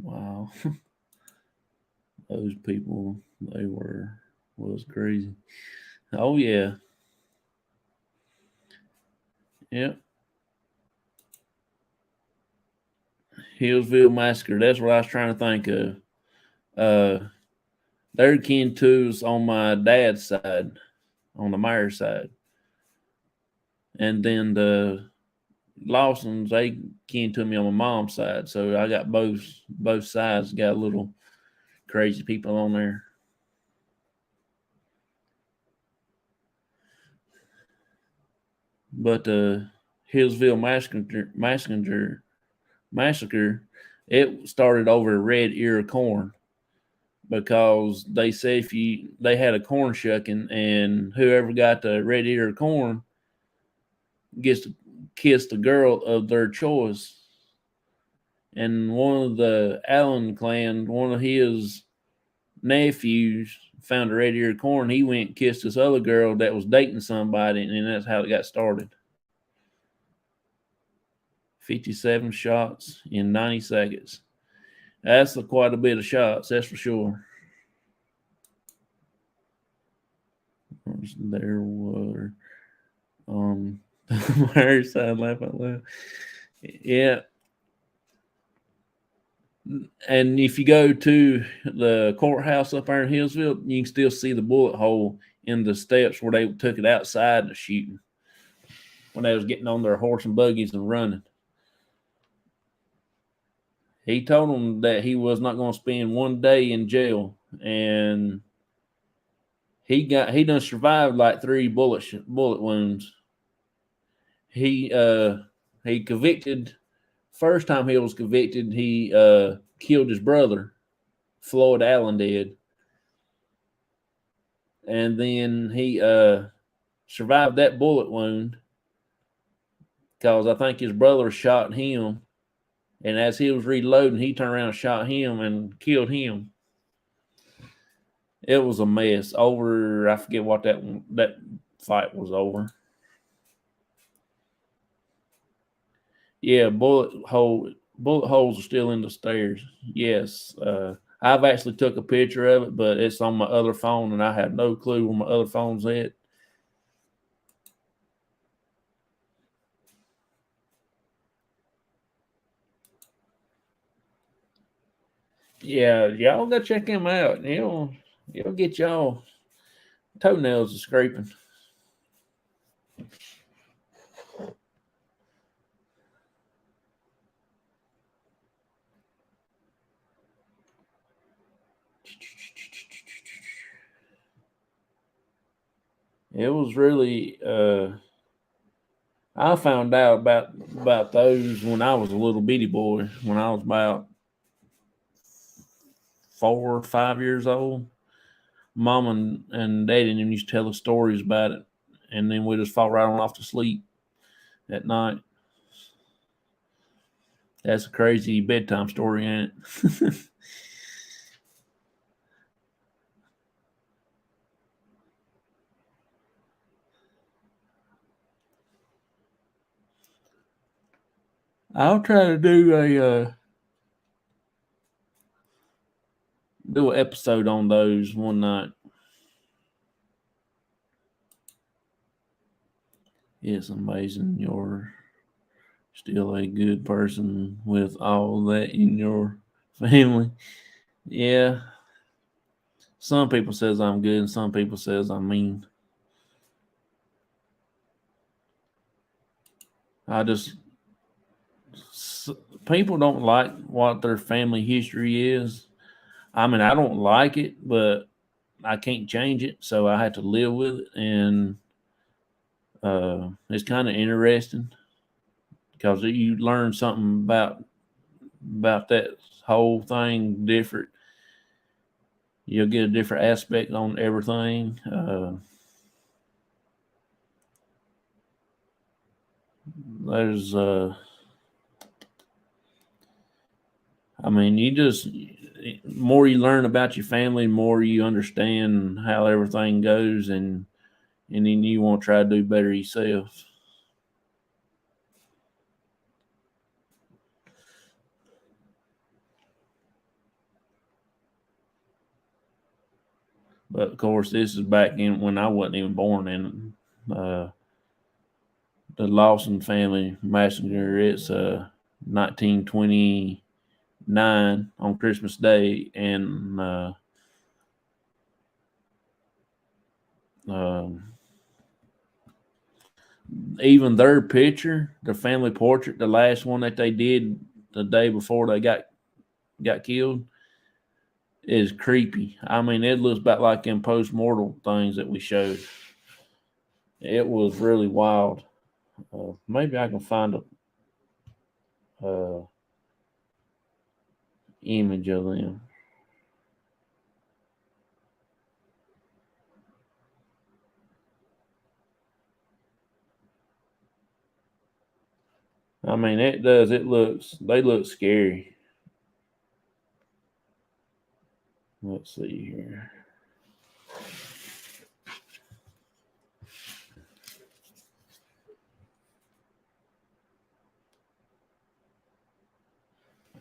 Wow. Those people, was crazy. Oh, yeah. Yep. Hillsville Massacre. That's what I was trying to think of. They're kin to us on my dad's side, on the Myers side. And then the Lawsons, they kin to me on my mom's side. So I got both sides, got little crazy people on there. But Hillsville Massacre, it started over a red ear of corn, because they say they had a corn shucking, and whoever got the red ear of corn gets to kiss the girl of their choice. And one of the Allen clan, one of his nephews, found a red ear of corn. He went and kissed this other girl that was dating somebody, and that's how it got started. 57 shots in 90 seconds. That's quite a bit of shots, that's for sure. There were Myers side, laugh out loud. Yeah. And if you go to the courthouse up there in Hillsville, you can still see the bullet hole in the steps where they took it outside to shooting when they was getting on their horse and buggies and running. He told them that he was not going to spend one day in jail, and he done survived like 3 bullet wounds. He convicted. First time he was convicted, he killed his brother, Floyd Allen did. And then he survived that bullet wound because I think his brother shot him. And as he was reloading, he turned around and shot him and killed him. It was a mess. I forget what that fight was over. Yeah, bullet holes are still in the stairs. Yes. I've actually took a picture of it, but it's on my other phone, and I have no clue where my other phone's at. Yeah, y'all go check him out. He'll get y'all toenails scraping. It was really I found out about those when I was a little bitty boy, when I was about 4 or 5 years old. Mom and Daddy and them used to tell us stories about it, and then we just fall right on off to sleep at night. That's a crazy bedtime story, ain't it? I'll try to do an episode on those one night. It's amazing you're still a good person with all that in your family. Yeah. Some people says I'm good and some people says I'm mean. People don't like what their family history is. I mean, I don't like it, but I can't change it, so I have to live with it. And it's kind of interesting because you learn something about that whole thing different. You'll get a different aspect on everything. There's I mean, more you learn about your family, more you understand how everything goes, and then you want to try to do better yourself. But of course, this is back in when I wasn't even born in the Lawson family massacre. It's 1929 on Christmas Day, and even their picture, their family portrait, the last one that they did the day before they got killed, is creepy. I mean, it looks about like them post-mortem things that we showed. It was really wild. Maybe I can find a image of them. I mean, it does. They look scary. Let's see here.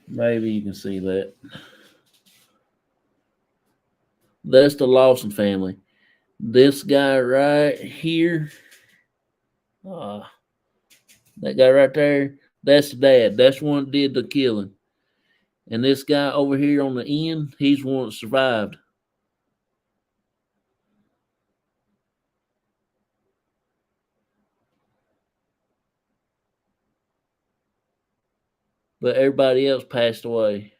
Maybe you can see that. That's the Lawson family. This guy right here, that guy right there, that's the dad. That's one that did the killing. And this guy over here on the end, he's one that survived. But everybody else passed away.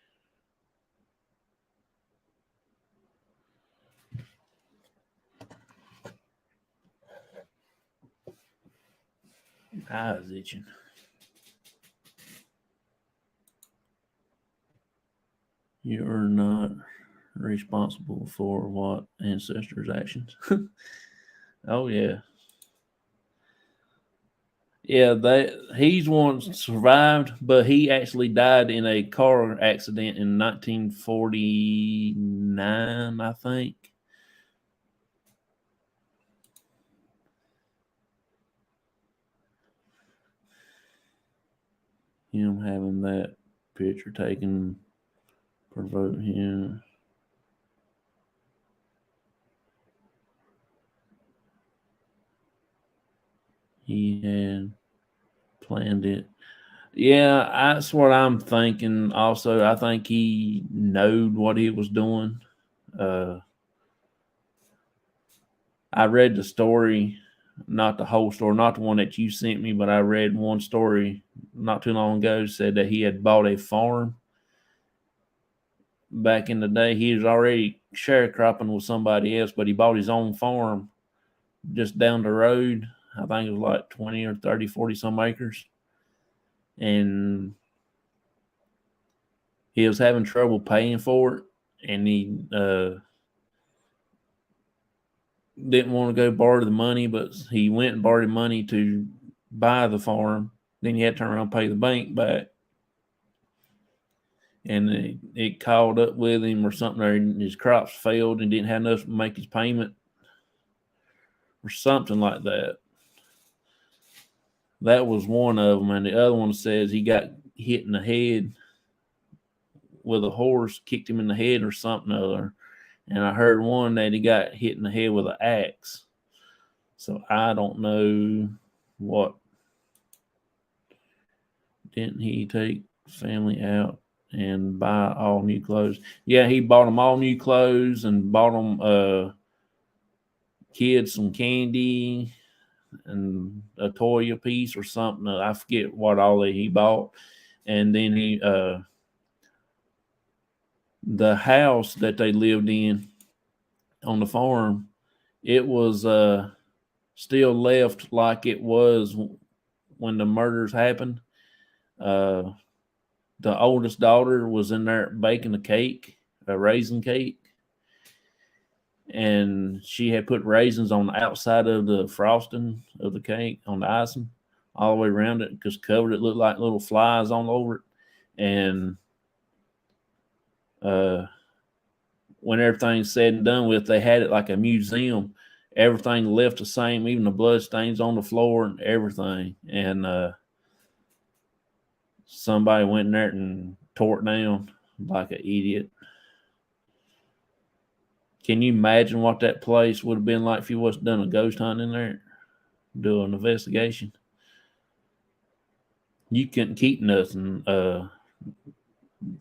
Eye is itching. You are not responsible for what ancestors' actions. Oh yeah. Yeah, he's one that survived, but he actually died in a car accident in 1949, I think. Him having that picture taken provoked him. He had planned it. Yeah, that's what I'm thinking. Also, I think he knowed what he was doing. I read the story, not the whole story, not the one that you sent me, but I read one story not too long ago. Said that he had bought a farm back in the day. He was already sharecropping with somebody else, but he bought his own farm just down the road. I think it was like 20 or 30, 40 some acres. And he was having trouble paying for it. And he didn't want to go borrow the money, but he went and borrowed money to buy the farm. Then he had to turn around and pay the bank back. And it caught up with him or something, or his crops failed and didn't have enough to make his payment or something like that. That was one of them. And the other one says he got hit in the head with a horse, kicked him in the head or something other. And I heard one that he got hit in the head with an axe. So I don't know what. Didn't he take family out and buy all new clothes? Yeah, he bought them all new clothes and bought them kids some candy and a toy a piece or something. I forget what all he bought. And then he the house that they lived in on the farm, it was still left like it was when the murders happened. The oldest daughter was in there baking a cake, a raisin cake, and she had put raisins on the outside of the frosting of the cake, on the icing, all the way around it, because covered it looked like little flies all over it. And when everything's said and done with, they had it like a museum. Everything left the same, even the blood stains on the floor and everything. And somebody went in there and tore it down like an idiot. Can you imagine what that place would have been like if you wasn't done a ghost hunt in there, do an investigation? You couldn't keep nothing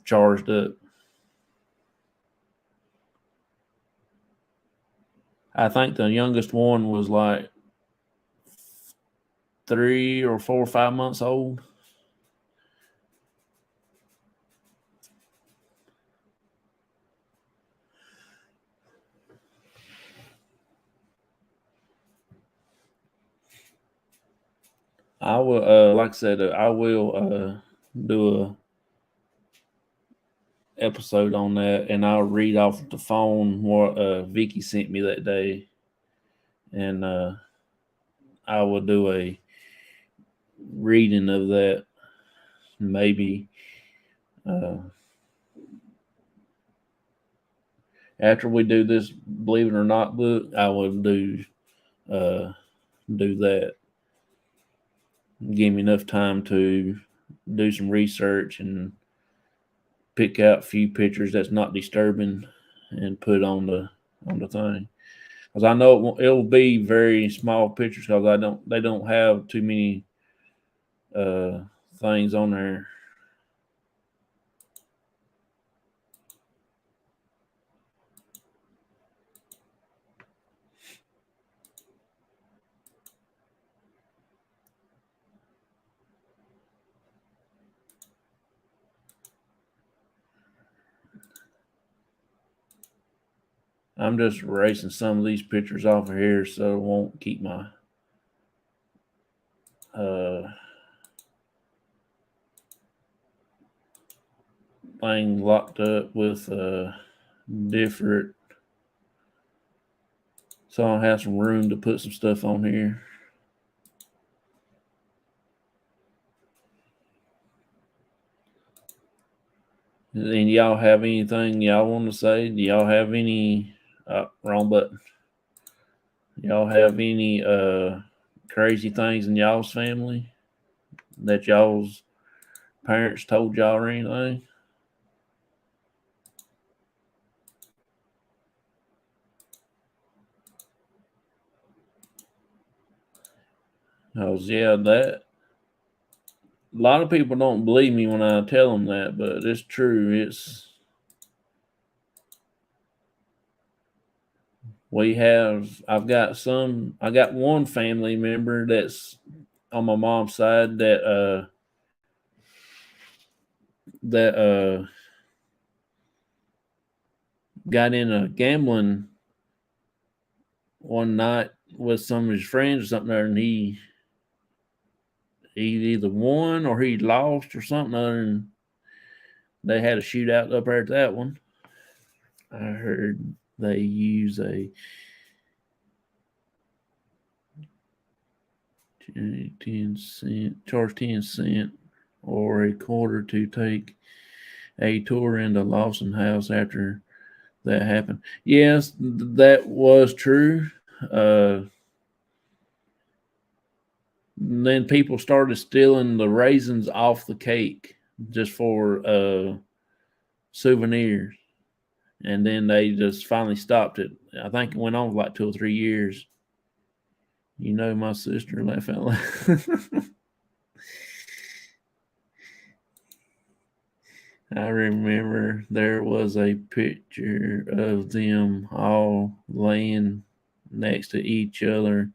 charged up. I think the youngest one was like 3 or 4 or 5 months old. I will, like I said, I will do a episode on that, and I'll read off the phone what Vicky sent me that day, and I will do a reading of that, maybe after we do this Believe It or Not book. I will do that. Give me enough time to do some research and pick out a few pictures that's not disturbing and put on the thing, because I know it'll be very small pictures, because they don't have too many things on there. I'm just erasing some of these pictures off of here so it won't keep my thing locked up with different. So I'll have some room to put some stuff on here. And y'all have anything y'all want to say? Do y'all have any wrong button? Y'all have any crazy things in y'all's family that y'all's parents told y'all or anything? Because that a lot of people don't believe me when I tell them that, but it's true. I got one family member that's on my mom's side that got in a gambling one night with some of his friends or something there, and he either won or he lost or something other, and they had a shootout up there at that one. I heard they use a 10 cent, charge 10 cent or a quarter to take a tour into Lawson House after that happened. Yes, that was true. Then people started stealing the raisins off the cake just for souvenirs. And then they just finally stopped it. I think it went on for like 2 or 3 years. You know my sister, that fella. I remember there was a picture of them all laying next to each other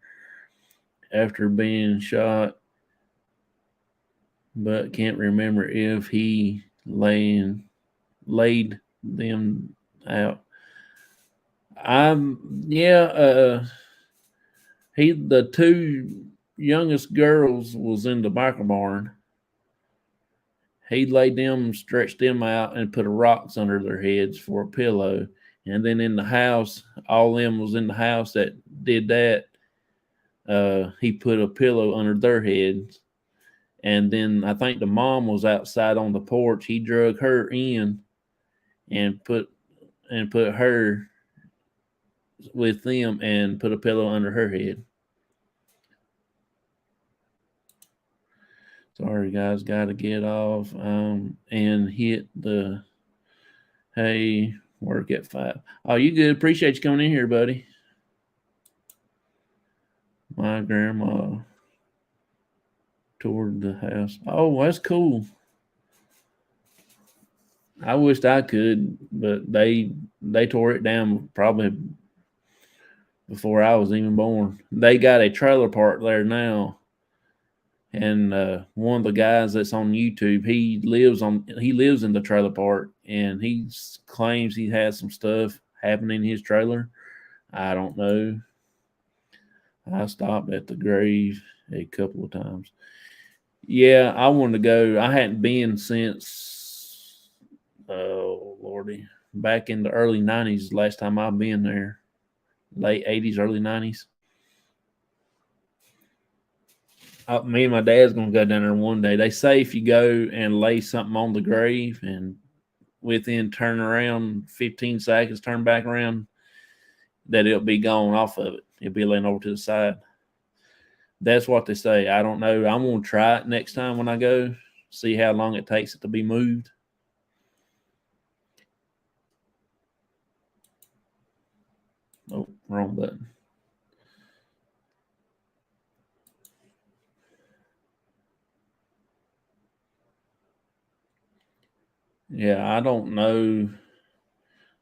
after being shot, but can't remember if he laid them out. The 2 youngest girls was in the biker barn. He laid them, stretched them out, and put rocks under their heads for a pillow. And then in the house, all them was in the house that did that. He put a pillow under their heads. And then I think the mom was outside on the porch. He drug her in and put her with them and put a pillow under her head. Sorry, guys, got to get off and hit the work at 5. Oh, you good? Appreciate you coming in here, buddy. My grandma toured the house. Oh, that's cool. I wished I could, but they tore it down probably before I was even born. They got a trailer park there now. And one of the guys that's on YouTube, he lives in the trailer park, and he claims he has some stuff happening in his trailer. I don't know. I stopped at the grave a couple of times. Yeah, I wanted to go. I hadn't been since, oh Lordy, back in the early 90s. Last time I've been there, late 80s, early 90s. Me and my dad's going to go down there one day. They say if you go and lay something on the grave and within turn around 15 seconds, turn back around, that it'll be gone off of it. It'll be laying over to the side. That's what they say. I don't know. I'm going to try it next time when I go, see how long it takes it to be moved. Oh, wrong button. Yeah, I don't know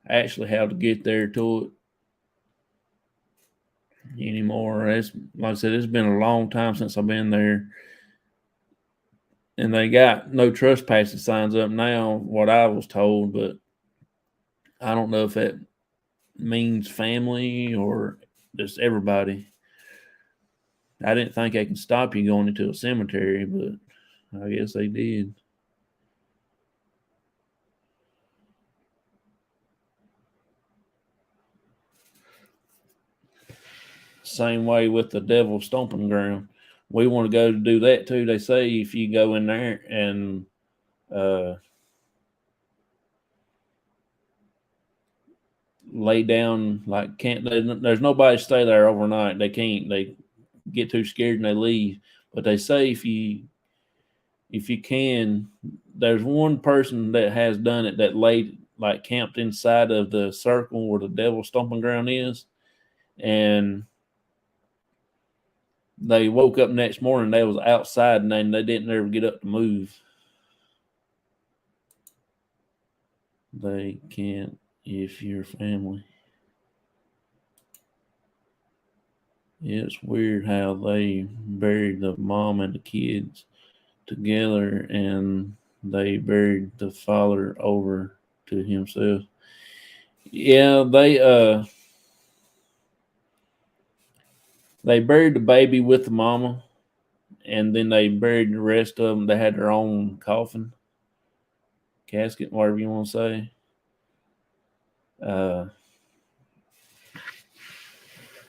actually how to get there to it anymore. It's, like I said, it's been a long time since I've been there. And they got no trespassing signs up now, what I was told, but I don't know if that means family or just everybody. I didn't think they can stop you going into a cemetery, but I guess they did. Same way with the devil's stomping ground. We want to go to do that too. They say if you go in there and lay down, like there's nobody stay there overnight. They can't. They get too scared and they leave. But they say if you can, there's one person that has done it that laid like camped inside of the circle where the devil's stomping ground is, and they woke up next morning, they was outside, and then they didn't ever get up to move. They can't if you're family. Yeah, it's weird how they buried the mom and the kids together, and they buried the father over to himself. Yeah, they buried the baby with the mama, and then they buried the rest of them. They had their own coffin, casket, whatever you want to say.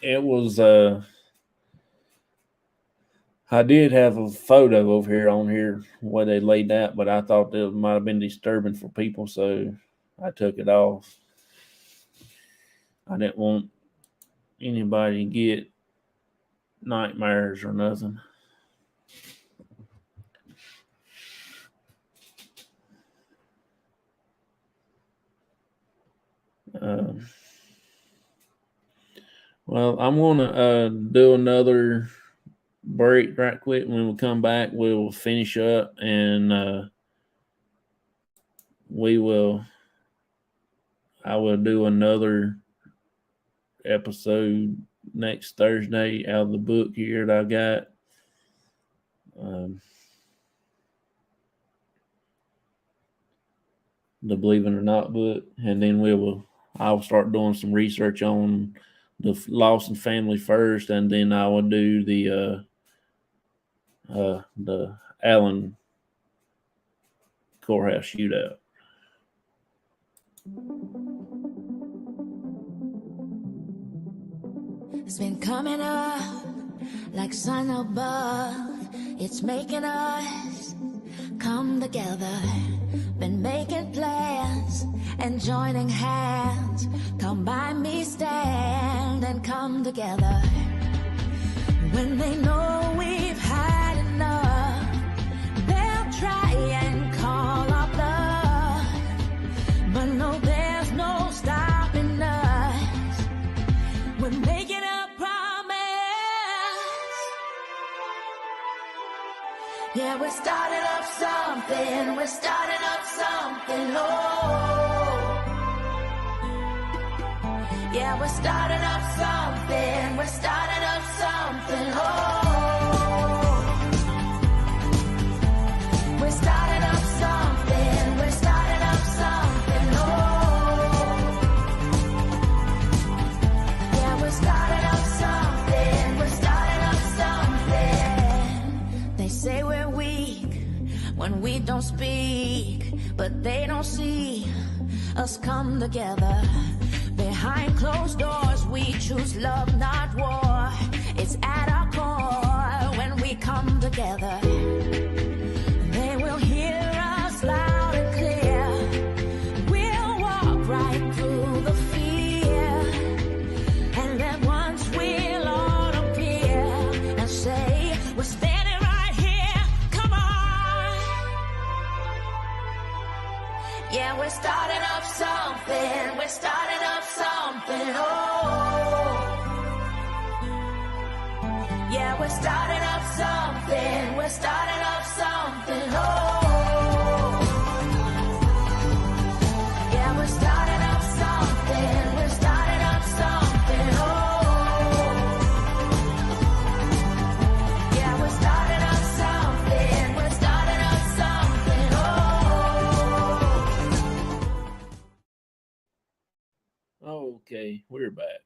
It was I did have a photo over here on here where they laid that, but I thought that might have been disturbing for people, so I took it off. I didn't want anybody to get nightmares or nothing. Well, I'm going to do another break right quick. When we come back, we'll finish up, and I will do another episode next Thursday out of the book here that I got. The Believe It or Not book, and then I'll start doing some research on the Lawson family first, and then I will do the Allen courthouse shootout. It's been coming up like sun above. It's making us come together. Been making plans and joining hands. Come by me, stand and come together. When they know we've had enough, they'll try and call our bluff. But no, there's no stopping us. We're making a promise. Yeah, we're starting up something. We're starting up something. Oh, yeah, we're starting up something. We're starting up something. Oh, we're starting up something. We're starting up something. Oh, yeah, we're starting up something. We're starting up something. They say we're weak when we don't speak, but they don't see us come together. Behind closed doors, we choose love, not war. It's at our core when we come together. They will hear us loud and clear. We'll walk right through the fear, and then once we'll all appear and say, we're standing right here. Come on. Yeah, we're starting up something. We're starting up something. Oh, yeah, we're starting up something. We're starting up something. Oh, yeah, we're starting up something. We're starting up something. Oh, yeah, we're starting up something. We're starting up something. Oh. Okay, everybody. We're back.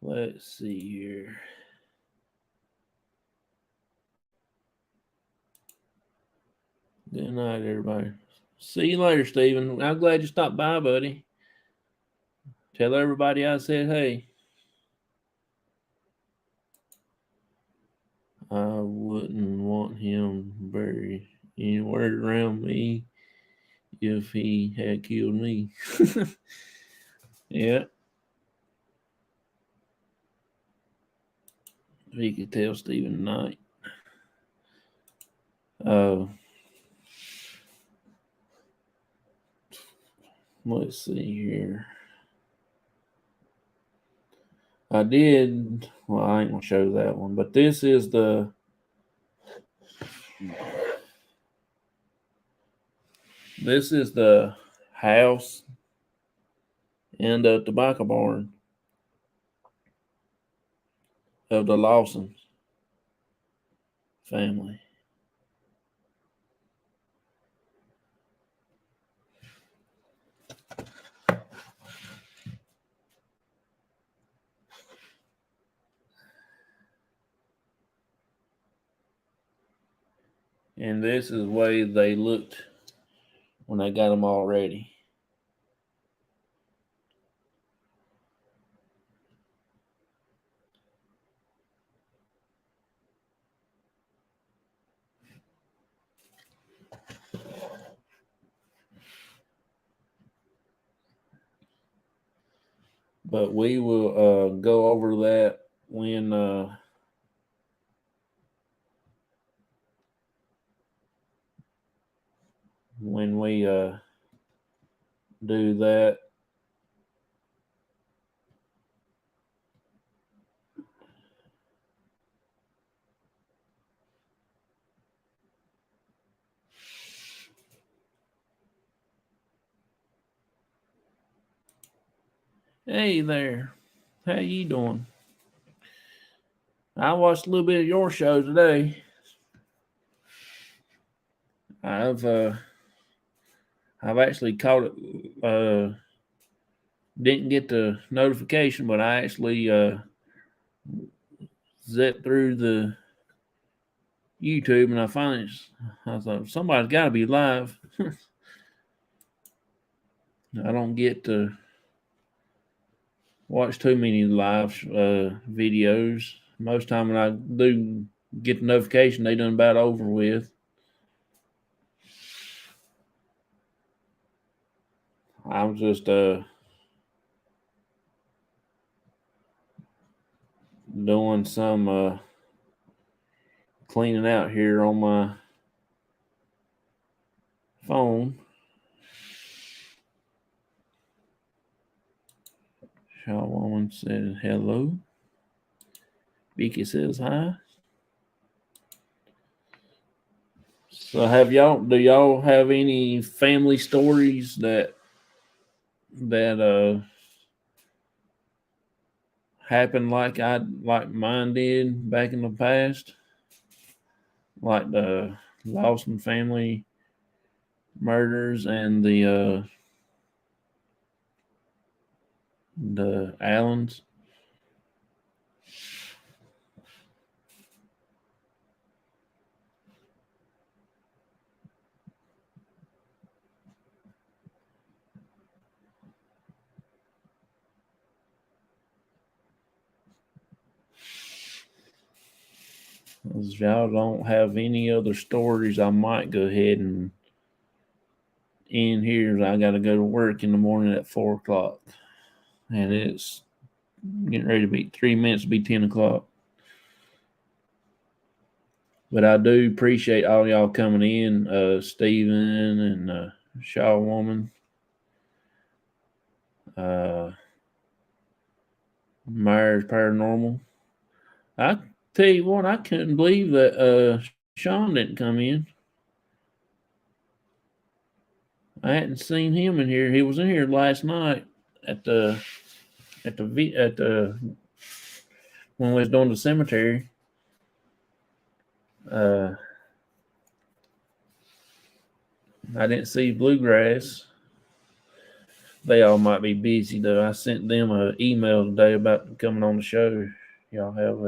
Let's see here. Good night, everybody. See you later, Stephen. I'm glad you stopped by, buddy. Tell everybody I said hey. I wouldn't want him buried anywhere around me if he had killed me. Yeah. He could tell Stephen Knight. Let's see here. I did. Well, I ain't gonna show that one, but this is the. This is the house and the tobacco barn of the Lawson family. And this is the way they looked when I got them all ready. But we will go over that when we do that. Hey there. How you doing? I watched a little bit of your show today. I've actually caught it. Didn't get the notification, but I actually zipped through the YouTube and I thought somebody's got to be live. I don't get to watch too many live videos. Most time when I do get the notification, they done about over with. I'm just doing some cleaning out here on my phone. Shaw Woman said hello. Vicky says hi. So do y'all have any family stories that happened like mine did back in the past? Like the Lawson family murders and the Allens? If y'all don't have any other stories, I might go ahead and end here. I got to go to work in the morning at 4 o'clock. And it's getting ready to be 3 minutes to be 10 o'clock. But I do appreciate all y'all coming in, Stephen and Shaw Woman. Myers Paranormal. I tell you what, I couldn't believe that Sean didn't come in. I hadn't seen him in here. He was in here last night when we was doing the cemetery. I didn't see Bluegrass. they all might be busy though. I sent them an email today about coming on the show. Y'all have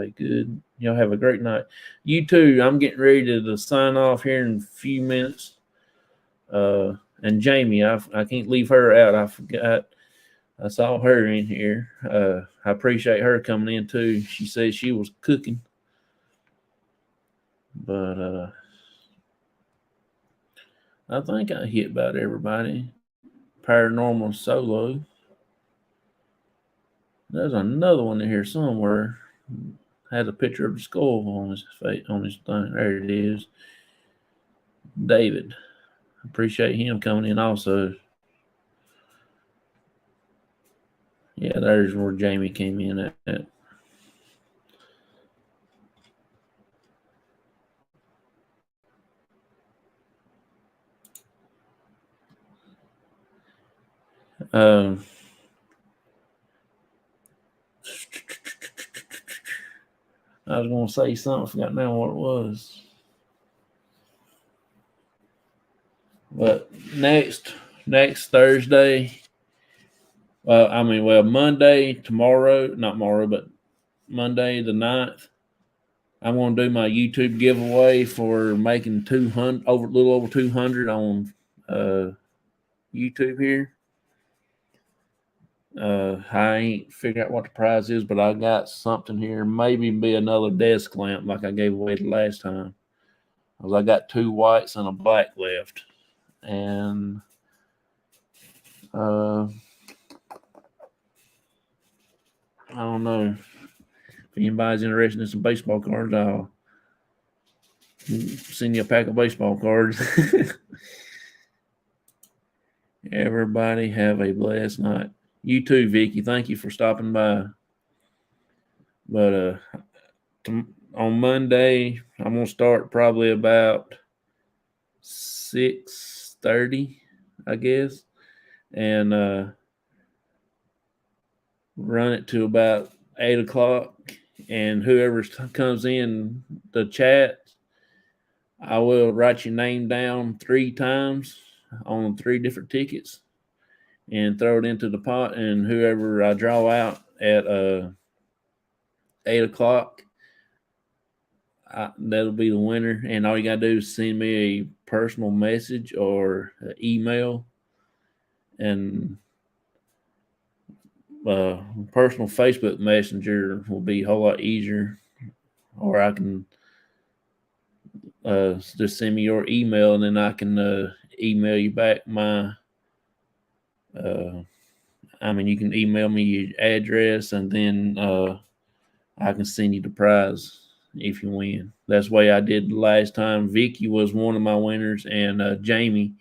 a great night. You too. I'm getting ready to sign off here in a few minutes. And Jamie, I can't leave her out. I forgot. I saw her in here. I appreciate her coming in too. She said she was cooking. But I think I hit about everybody. Paranormal Solo. There's another one in here somewhere. Has a picture of a skull on his face, on his thing. There it is. David. Appreciate him coming in also. Yeah, there's where Jamie came in at. I was going to say something. I forgot now what it was. But next Thursday, Monday, but Monday the 9th, I'm going to do my YouTube giveaway for making a little over 200 on YouTube here. I ain't figured out what the prize is, but I got something here. Maybe be another desk lamp like I gave away the last time. Because I got 2 whites and a black left. And I don't know. If anybody's interested in some baseball cards, I'll send you a pack of baseball cards. Everybody have a blessed night. You too, Vicky. Thank you for stopping by. But on Monday, I'm going to start probably about 6:30, I guess, and run it to about 8 o'clock. And whoever comes in the chat, I will write your name down 3 times on 3 different tickets and throw it into the pot. And whoever I draw out at 8 o'clock, that'll be the winner. And all you got to do is send me a personal message or an email. And personal Facebook Messenger will be a whole lot easier. Or I can just send me your email, and then I can email you back my you can email me your address, and then I can send you the prize if you win. That's the way I did the last time. Vicky was one of my winners, and Jamie,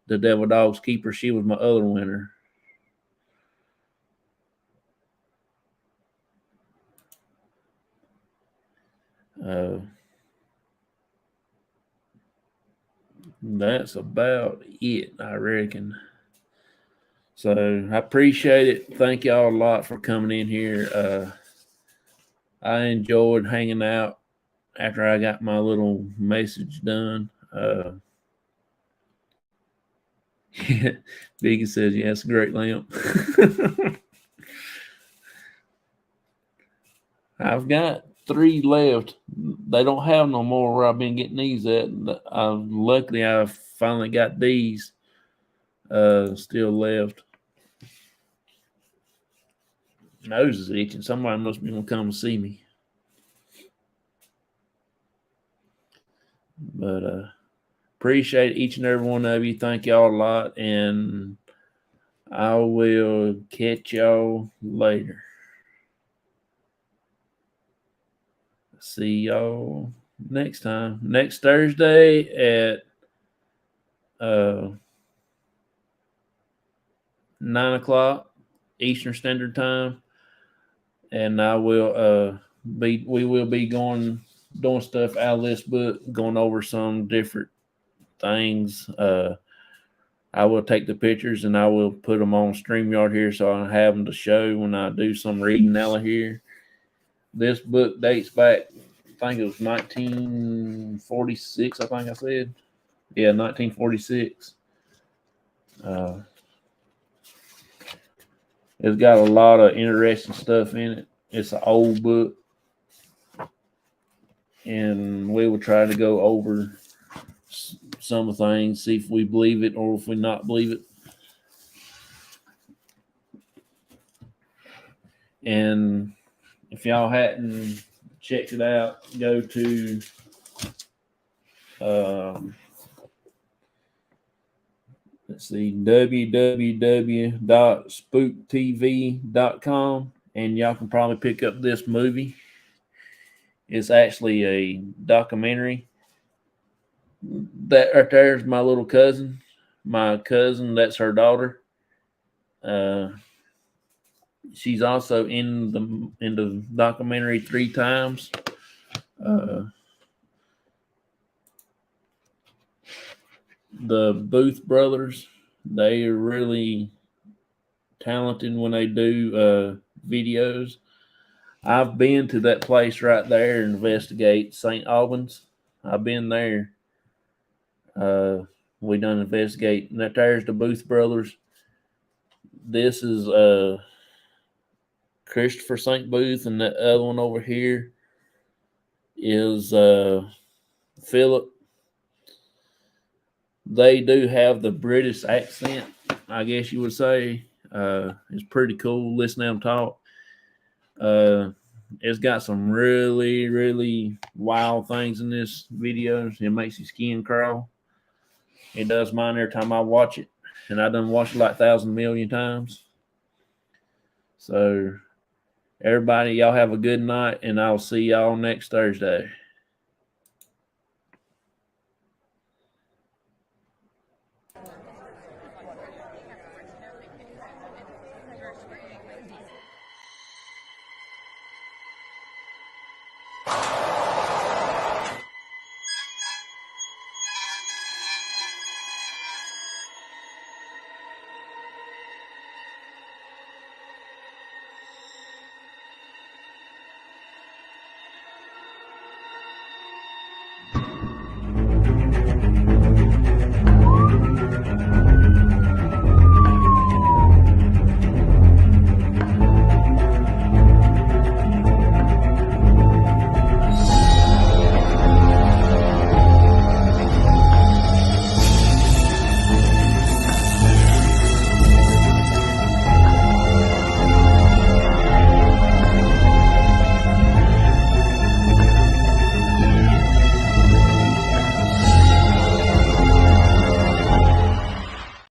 the Devil Dogs keeper, she was my other winner. That's about it, I reckon. So I appreciate it. Thank y'all a lot for coming in here. I enjoyed hanging out after I got my little message done. Biggie says, yeah, it's a great lamp. I've got 3 left. They don't have no more where I've been getting these at. Luckily, I finally got these still left. Nose is itching. Somebody must be going to come and see me. But appreciate each and every one of you. Thank y'all a lot. And I will catch y'all later. See y'all next time. Next Thursday at 9 o'clock Eastern Standard Time. And I will we will be doing stuff out of this book, going over some different things. I will take the pictures and I will put them on StreamYard here, so I have them to show when I do some reading out of here. This book dates back, I think it was 1946, I think I said. Yeah, 1946. It's got a lot of interesting stuff in it. It's an old book, and we will try to go over some of the things, see if we believe it or if we not believe it. And if y'all hadn't checked it out, go to let's see, www.spooktv.com, and y'all can probably pick up this movie. It's actually a documentary. That right there is my little cousin. My cousin, that's her daughter. She's also in the documentary 3 times. The Booth brothers, they are really talented when they do videos. I've been to that place right there and investigate St. Albans. I've been there. We done investigate. And that there's the Booth brothers. This is Christopher St. Booth, and that other one over here is Philip. They do have the British accent, I guess you would say. It's pretty cool listening to them talk. It's got some really, really wild things in this video. It makes your skin crawl. It does mine every time I watch it. And I done watched it like 1,000 million times. So everybody, y'all have a good night, and I'll see y'all next Thursday.